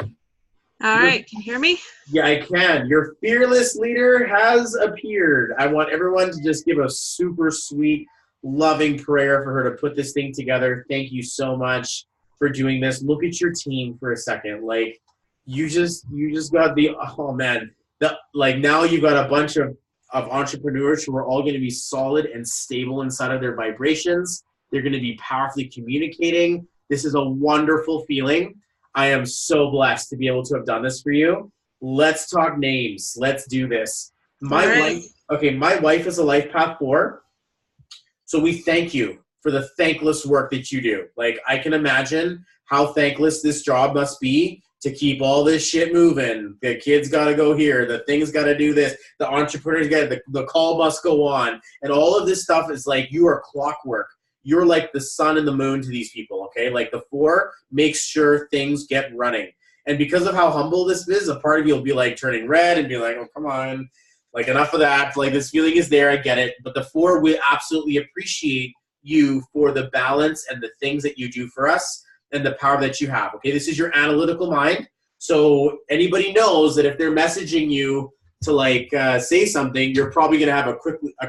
S6: All right. Can you hear me?
S1: Yeah, I can. Your fearless leader has appeared. I want everyone to just give a super sweet, loving prayer for her to put this thing together. Thank you so much for doing this. Look at your team for a second. Like, you just got the, oh man, now you've got a bunch of entrepreneurs who are all going to be solid and stable inside of their vibrations. They're going to be powerfully communicating. This is a wonderful feeling. I am so blessed to be able to have done this for you. Let's talk names. Let's do this. My wife is a Life Path 4. So we thank you for the thankless work that you do. Like, I can imagine how thankless this job must be to keep all this shit moving. The kids got to go here. The thing's got to do this. The entrepreneurs got the call must go on. And all of this stuff is like you are clockwork. You're like the sun and the moon to these people, okay? Like the 4 makes sure things get running. And because of how humble this is, a part of you will be like turning red and be like, oh, come on. Like enough of that. Like this feeling is there. I get it. But the 4 will absolutely appreciate you for the balance and the things that you do for us and the power that you have. Okay, this is your analytical mind. So anybody knows that if they're messaging you to like say something, you're probably gonna have a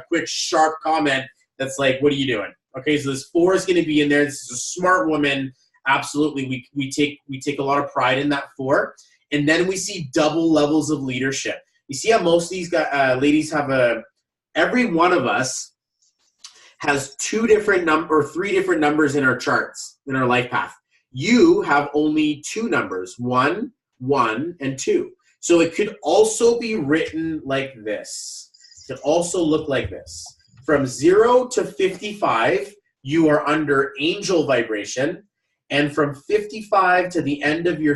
S1: quick sharp comment that's like, "What are you doing?" Okay, so this 4 is gonna be in there. This is a smart woman. Absolutely, we take a lot of pride in that 4, and then we see double levels of leadership. You see how most of these ladies have every one of us has 3 different numbers in our charts in our life path. You have only 2 numbers, 1, 1, and 2. So it could also be written like this. It could also look like this. From 0 to 55, you are under angel vibration. And from 55 to the end of your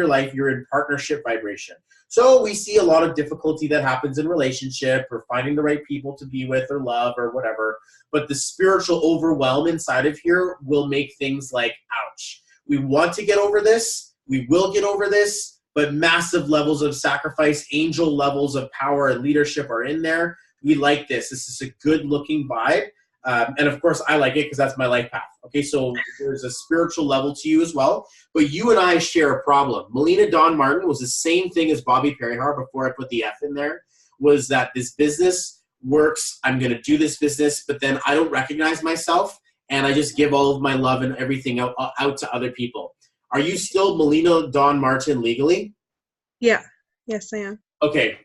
S1: life, you're in partnership vibration. So we see a lot of difficulty that happens in relationship or finding the right people to be with or love or whatever. But the spiritual overwhelm inside of here will make things like, ouch. We want to get over this. We will get over this. But massive levels of sacrifice, angel levels of power and leadership are in there. We like this. This is a good looking vibe. And of course, I like it because that's my life path. Okay, so there's a spiritual level to you as well. But you and I share a problem. Melina Dawn Martin was the same thing as Bobby Parihar before I put the F in there, was that this business works. I'm going to do this business, but then I don't recognize myself, and I just give all of my love and everything out to other people. Are you still Melina Dawn Martin legally?
S6: Yeah. Yes, I am.
S1: Okay.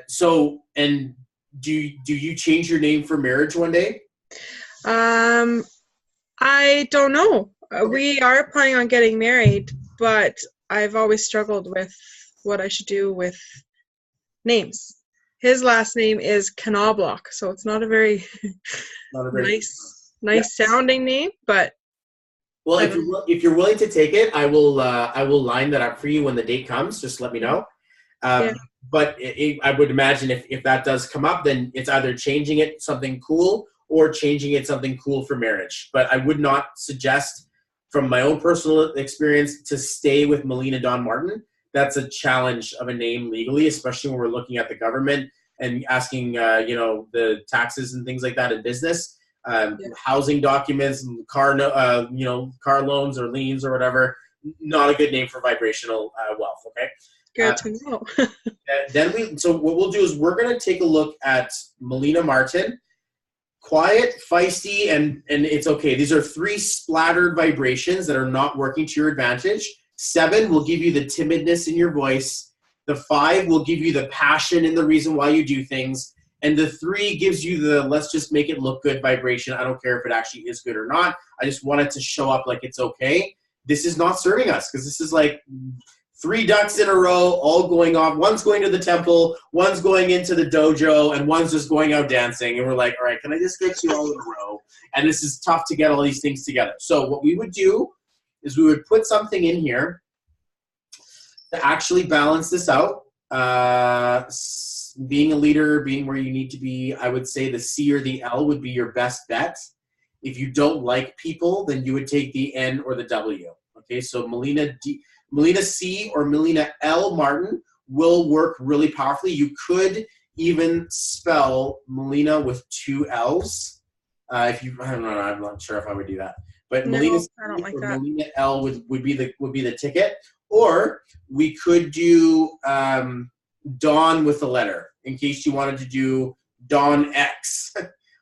S1: So, and do you change your name for marriage one day?
S6: I don't know. We are planning on getting married, but I've always struggled with what I should do with names. His last name is Knobloch, so it's not a very, nice sounding name, but
S1: well, if you're willing to take it, I will line that up for you when the date comes. Just let me know.
S6: Yeah.
S1: But I would imagine if that does come up, then it's either changing it something cool or changing it something cool for marriage. But I would not suggest, from my own personal experience, to stay with Melina Dawn Martin. That's a challenge of a name legally, especially when we're looking at the government and asking, the taxes and things like that in business, housing documents, and car loans or liens or whatever. Not a good name for vibrational wealth. Okay.
S6: good to know.
S1: So what we'll do is we're going to take a look at Melina Martin. Quiet, feisty, and it's okay. These are 3 splattered vibrations that are not working to your advantage. 7 will give you the timidness in your voice. The 5 will give you the passion and the reason why you do things. And the 3 gives you the let's just make it look good vibration. I don't care if it actually is good or not. I just want it to show up like it's okay. This is not serving us because this is like 3 ducks in a row, all going off. One's going to the temple, one's going into the dojo, and one's just going out dancing. And we're like, all right, can I just get you all in a row? And this is tough to get all these things together. So what we would do is we would put something in here to actually balance this out. Being a leader, being where you need to be, I would say the C or the L would be your best bet. If you don't like people, then you would take the N or the W. Okay, so Melina C or Melina L Martin will work really powerfully. You could even spell Melina with 2 L's. I don't know, I'm not sure if I would do that. But
S6: No,
S1: Melina C
S6: I don't like
S1: or
S6: that.
S1: Melina L would be the ticket. Or we could do Dawn with a letter in case you wanted to do Dawn X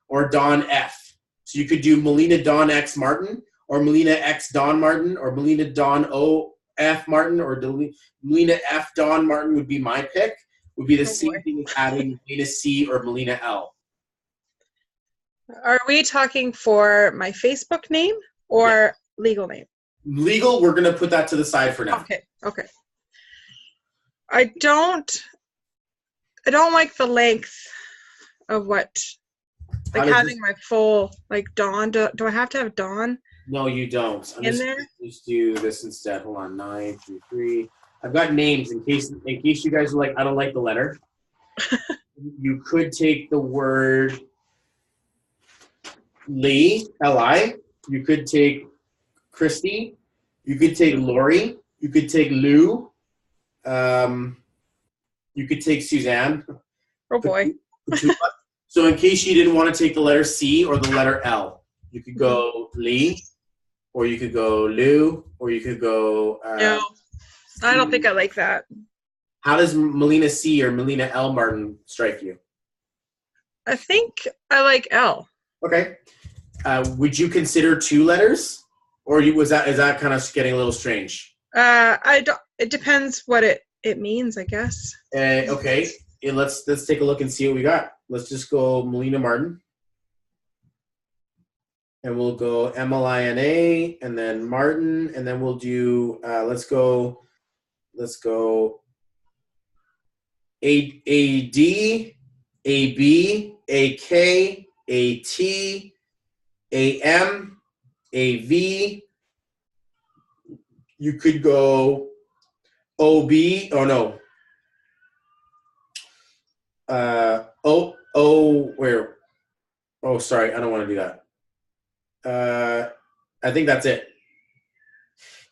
S1: or Dawn F. So you could do Melina Dawn X Martin or Melina X Dawn Martin or Melina Dawn O F Martin or Melina F Dawn Martin would be my pick. Would be the same thing as adding Melina C or Melina L.
S6: Are we talking for my Facebook name or legal name?
S1: Legal, we're going to put that to the side for now.
S6: Okay. I don't like the length of what Like having my full, like Dawn. Do I have to have Dawn?
S1: No, you don't. I'm
S6: in
S1: just,
S6: there?
S1: just do this instead. Hold on, 933. I've got names in case you guys are like, I don't like the letter. You could take the word Lee, L-I. You could take Christy. You could take Lori. You could take Lou. You could take Suzanne.
S6: Oh boy.
S1: So in case you didn't want to take the letter C or the letter L, you could go Lee, or you could go Lou, or you could go...
S6: no, I don't think I like that.
S1: How does Melina C or Melina L Martin strike you?
S6: I think I like L.
S1: Okay. Would you consider 2 letters? Or is that kind of getting a little strange?
S6: I don't. It depends what it means, I guess.
S1: Okay. Let's take a look and see what we got. Let's just go Melina Martin. And we'll go MLINA and then Martin, and then we'll do let's go AD, AB, AK, AT, AM, AV. You could go OB. Oh no. Where? Oh, sorry. I don't want to do that. I think that's it.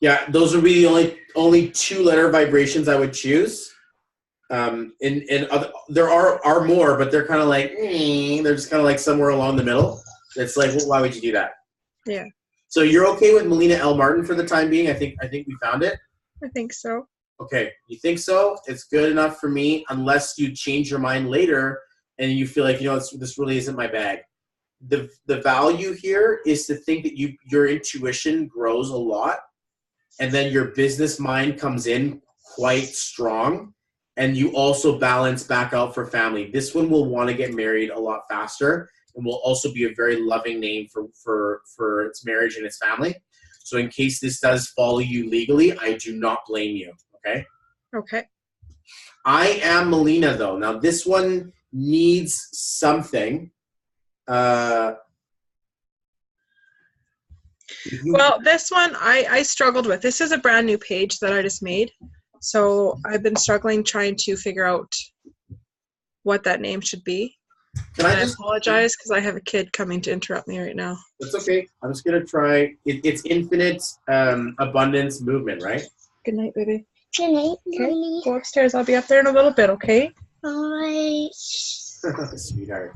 S1: Yeah, those would be the only 2-letter vibrations I would choose. There are more, but they're kind of like they're just kind of like somewhere along the middle. It's like, well, why would you do that?
S6: Yeah.
S1: So you're okay with Melina L Martin for the time being? I think we found it.
S6: I think so.
S1: Okay, you think so? It's good enough for me, unless you change your mind later and you feel like, this really isn't my bag. The value here is to think that your intuition grows a lot, and then your business mind comes in quite strong, and you also balance back out for family. This one will want to get married a lot faster, and will also be a very loving name for its marriage and its family. So in case this does follow you legally, I do not blame you. Okay.
S6: Okay.
S1: I am Melina, though. Now this one needs something.
S6: Well, this one I struggled with. This is a brand new page that I just made. So I've been struggling trying to figure out what that name should be. I apologize because I have a kid coming to interrupt me right now.
S1: That's okay. I'm just going to try. It's Infinite Abundance Movement, right?
S6: Good night, baby.
S7: Good night,
S6: Okay, go upstairs. I'll be up there in a little bit, okay?
S7: Alright.
S1: Sweetheart.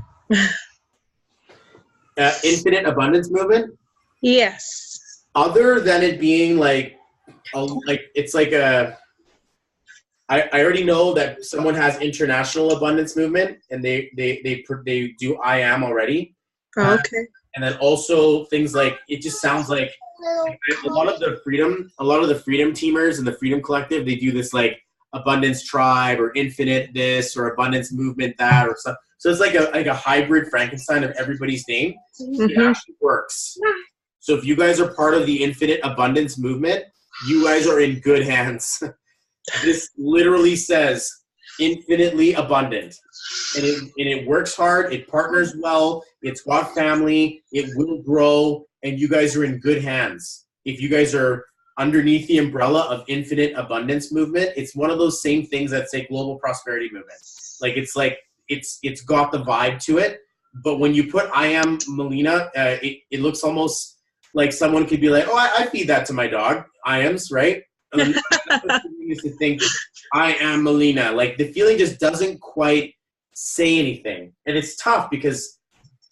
S1: Infinite Abundance Movement?
S6: Yes.
S1: Other than it being it's like a... I already know that someone has International Abundance Movement, and they do I am already.
S6: Oh, okay.
S1: And then also things like, it just sounds like a lot of the freedom teamers and the Freedom Collective, they do this like Abundance Tribe or Infinite this or Abundance Movement that or something. So it's like a hybrid Frankenstein of everybody's name.
S6: Mm-hmm.
S1: It actually works. So if you guys are part of the Infinite Abundance Movement, you guys are in good hands. This literally says infinitely abundant. And it works hard, it partners well, it's got family, it will grow, and you guys are in good hands. If you guys are underneath the umbrella of Infinite Abundance Movement, it's one of those same things that say Global Prosperity Movement. It's got the vibe to it, but when you put I am Melina, it looks almost like someone could be like, oh, I feed that to my dog. I am's, right? And is to think I am Melina. Like the feeling just doesn't quite say anything, and it's tough because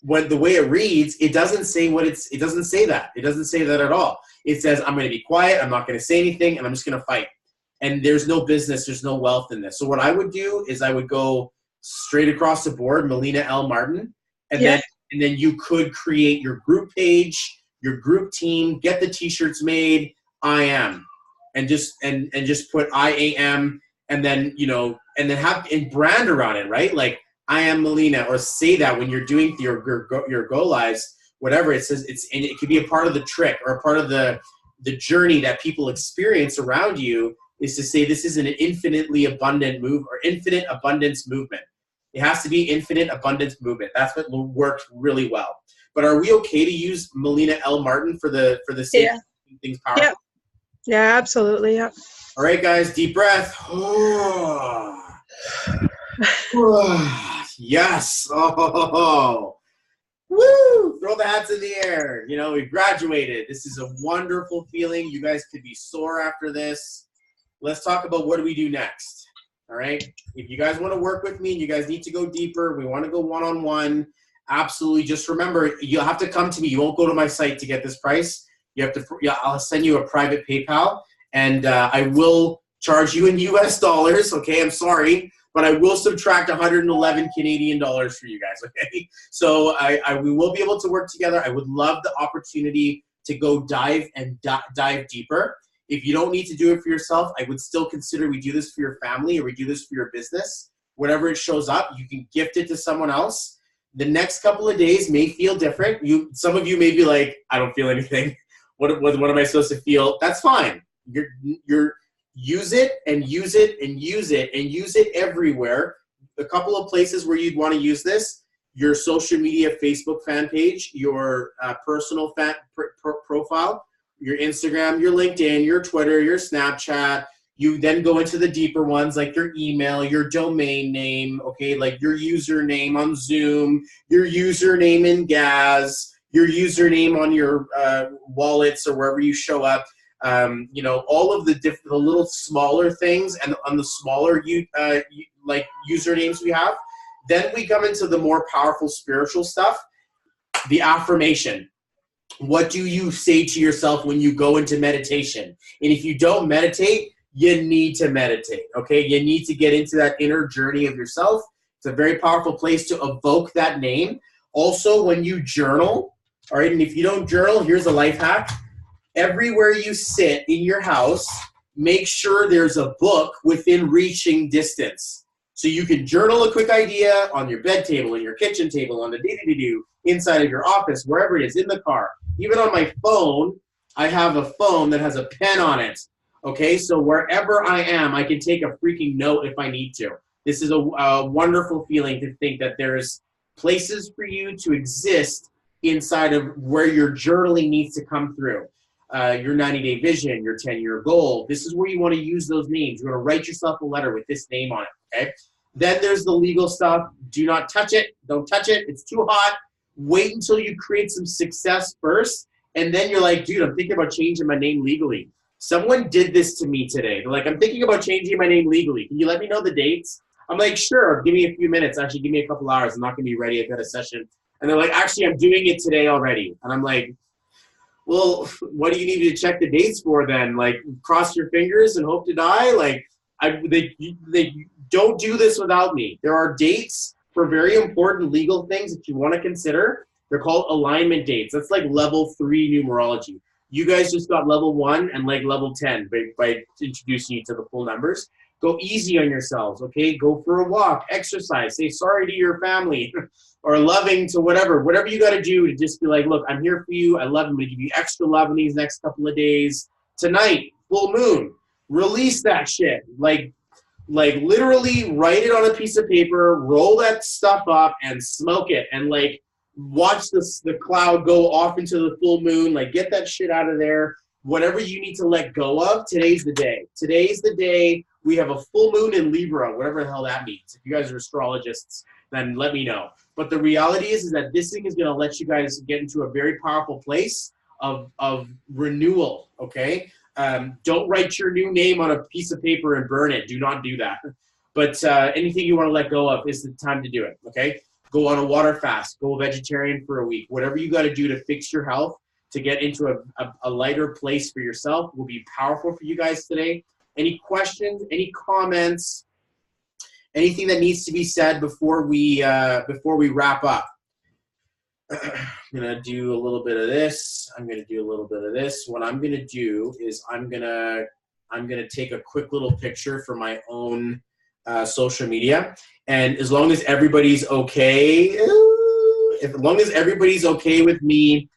S1: when the way it reads, it doesn't say it doesn't say that. It doesn't say that at all. It says I'm going to be quiet. I'm not going to say anything, and I'm just going to fight. And there's no business. There's no wealth in this. So what I would do is I would go straight across the board, Melina L Martin, and then you could create your group page, your group team, get the T-shirts made. I am. And just put I am, and then and then have a brand around it, right? Like I am Melina, or say that when you're doing your go lives, whatever it says. And it could be a part of the trick or a part of the journey that people experience around you, is to say this is an infinitely abundant move or infinite abundance movement. It has to be infinite abundance movement. That's what worked really well. But are we okay to use Melina L. Martin for the sake of keeping things powerful?
S6: Yep. Yeah, absolutely. Yep.
S1: All right, guys, deep breath. Yes. Oh. Woo! Throw the hats in the air. You know, we graduated. This is a wonderful feeling. You guys could be sore after this. Let's talk about what do we do next. All right? If you guys want to work with me and you guys need to go deeper, we want to go one-on-one, absolutely. Just remember, you'll have to come to me. You won't go to my site to get this price. You have to. I'll send you a private PayPal, and I will charge you in US dollars. Okay, I'm sorry, but I will subtract 111 Canadian dollars for you guys. Okay, so we will be able to work together. I would love the opportunity to go dive deeper. If you don't need to do it for yourself, I would still consider we do this for your family or we do this for your business. Whenever it shows up, you can gift it to someone else. The next couple of days may feel different. Some of you may be like, I don't feel anything. What am I supposed to feel? That's fine. You're use it and use it and use it and use it everywhere. A couple of places where you'd want to use this: your social media Facebook fan page, your personal profile, your Instagram, your LinkedIn, your Twitter, your Snapchat. You then go into the deeper ones like your email, your domain name, okay, like your username on Zoom, your username in Gaz, your username on your wallets or wherever you show up. You know, all of the little smaller things, and on the smaller like usernames we have. Then we come into the more powerful spiritual stuff, the affirmation. What do you say to yourself when you go into meditation? And if you don't meditate, you need to meditate, okay? You need to get into that inner journey of yourself. It's a very powerful place to evoke that name. Also, when you journal, all right, and if you don't journal, here's a life hack. Everywhere you sit in your house, make sure there's a book within reaching distance. So you can journal a quick idea on your bed table, in your kitchen table, on the do inside of your office, wherever it is, in the car. Even on my phone, I have a phone that has a pen on it. Okay, so wherever I am, I can take a freaking note if I need to. This is a wonderful feeling to think that there's places for you to exist inside of where your journaling needs to come through. Your 90-day vision, your 10-year goal. This is where you want to use those names. You want to write yourself a letter with this name on it, okay? Then there's the legal stuff. Do not touch it. Don't touch it. It's too hot. Wait until you create some success first, and then you're like, dude, I'm thinking about changing my name legally. Someone did this to me today. They're like, I'm thinking about changing my name legally. Can you let me know the dates? I'm like, sure. Give me a few minutes. Actually, give me a couple hours. I'm not going to be ready. I've got a session. And they're like, actually, I'm doing it today already. And I'm like, well, what do you need to check the dates for then? Like, cross your fingers and hope to die? Like, they don't do this without me. There are dates for very important legal things that you want to consider. They're called alignment dates. That's like level 3 numerology. You guys just got level 1 and like level 10 by introducing you to the full numbers. Go easy on yourselves, okay? Go for a walk, exercise, say sorry to your family or loving to whatever you got to do to just be like, look, I'm here for you. I love you. I'm going to give you extra love in these next couple of days. Tonight, full moon, release that shit. Like literally write it on a piece of paper, roll that stuff up and smoke it and like watch the cloud go off into the full moon. Like get that shit out of there. Whatever you need to let go of, today's the day. Today's the day. We have a full moon in Libra, whatever the hell that means. If you guys are astrologists, then let me know. But the reality is that this thing is going to let you guys get into a very powerful place of renewal, okay? Don't write your new name on a piece of paper and burn it. Do not do that. But anything you want to let go of is the time to do it, okay? Go on a water fast. Go vegetarian for a week. Whatever you got to do to fix your health, to get into a lighter place for yourself will be powerful for you guys today. Any questions, any comments, anything that needs to be said before we wrap up? I'm gonna do a little bit of this. I'm gonna do a little bit of this. What I'm gonna do is I'm gonna take a quick little picture for my own social media, and as long as everybody's okay, as long as everybody's okay with me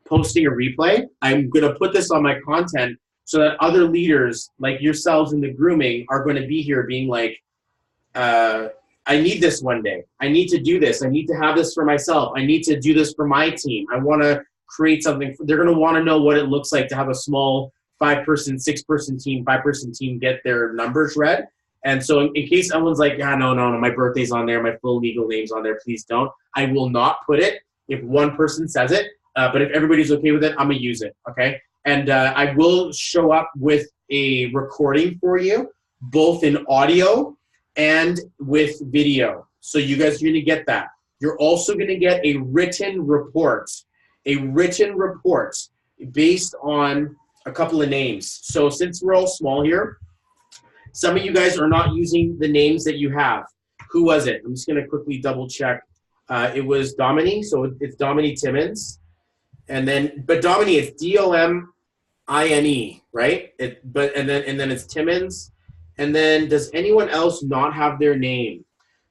S1: posting a replay, I'm gonna put this on my content so that other leaders like yourselves in the grooming are going to be here being like, I need this one day. I need to do this. I need to have this for myself. I need to do this for my team. I want to create something. They're going to want to know what it looks like to have a small 5-person, 6-person team, 5-person team get their numbers read. And so in case someone's like, yeah, no, my birthday's on there, my full legal name's on there, please don't. I will not put it if one person says it. But if everybody's okay with it, I'm going to use it, okay? And I will show up with a recording for you, both in audio and with video. So you guys are going to get that. You're also going to get a written report based on a couple of names. So since we're all small here, some of you guys are not using the names that you have. Who was it? I'm just going to quickly double check. It was Domini, so it's Domini Timmins. But Domini is Domine, right? And then it's Timmins. And then does anyone else not have their name?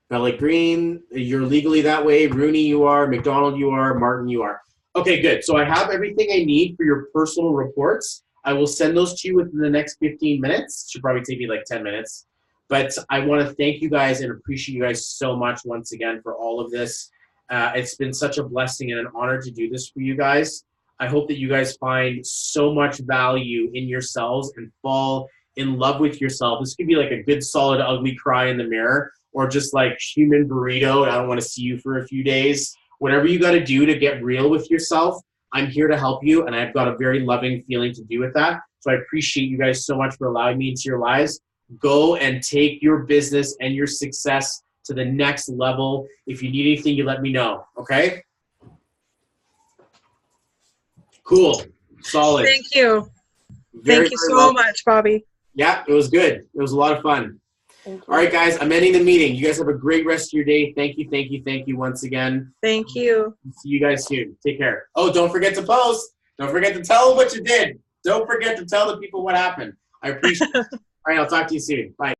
S1: Pellegrin, you're legally that way. Rooney, you are. McDonald, you are. Martin, you are. Okay, good. So I have everything I need for your personal reports. I will send those to you within the next 15 minutes. Should probably take me like 10 minutes. But I want to thank you guys and appreciate you guys so much once again for all of this. It's been such a blessing and an honor to do this for you guys. I hope that you guys find so much value in yourselves and fall in love with yourself. This could be like a good, solid, ugly cry in the mirror, or just like human burrito, and I don't want to see you for a few days. Whatever you got to do to get real with yourself, I'm here to help you, and I've got a very loving feeling to do with that. So I appreciate you guys so much for allowing me into your lives. Go and take your business and your success to the next level. If you need anything, you let me know, okay? Cool. Solid.
S6: Thank you. Thank you so much, Bobby.
S1: Yeah, it was good. It was a lot of fun. All right, guys, I'm ending the meeting. You guys have a great rest of your day. Thank you once again.
S6: Thank you.
S1: See you guys soon. Take care. Oh, don't forget to post. Don't forget to tell them what you did. Don't forget to tell the people what happened. I appreciate it. All right, I'll talk to you soon. Bye.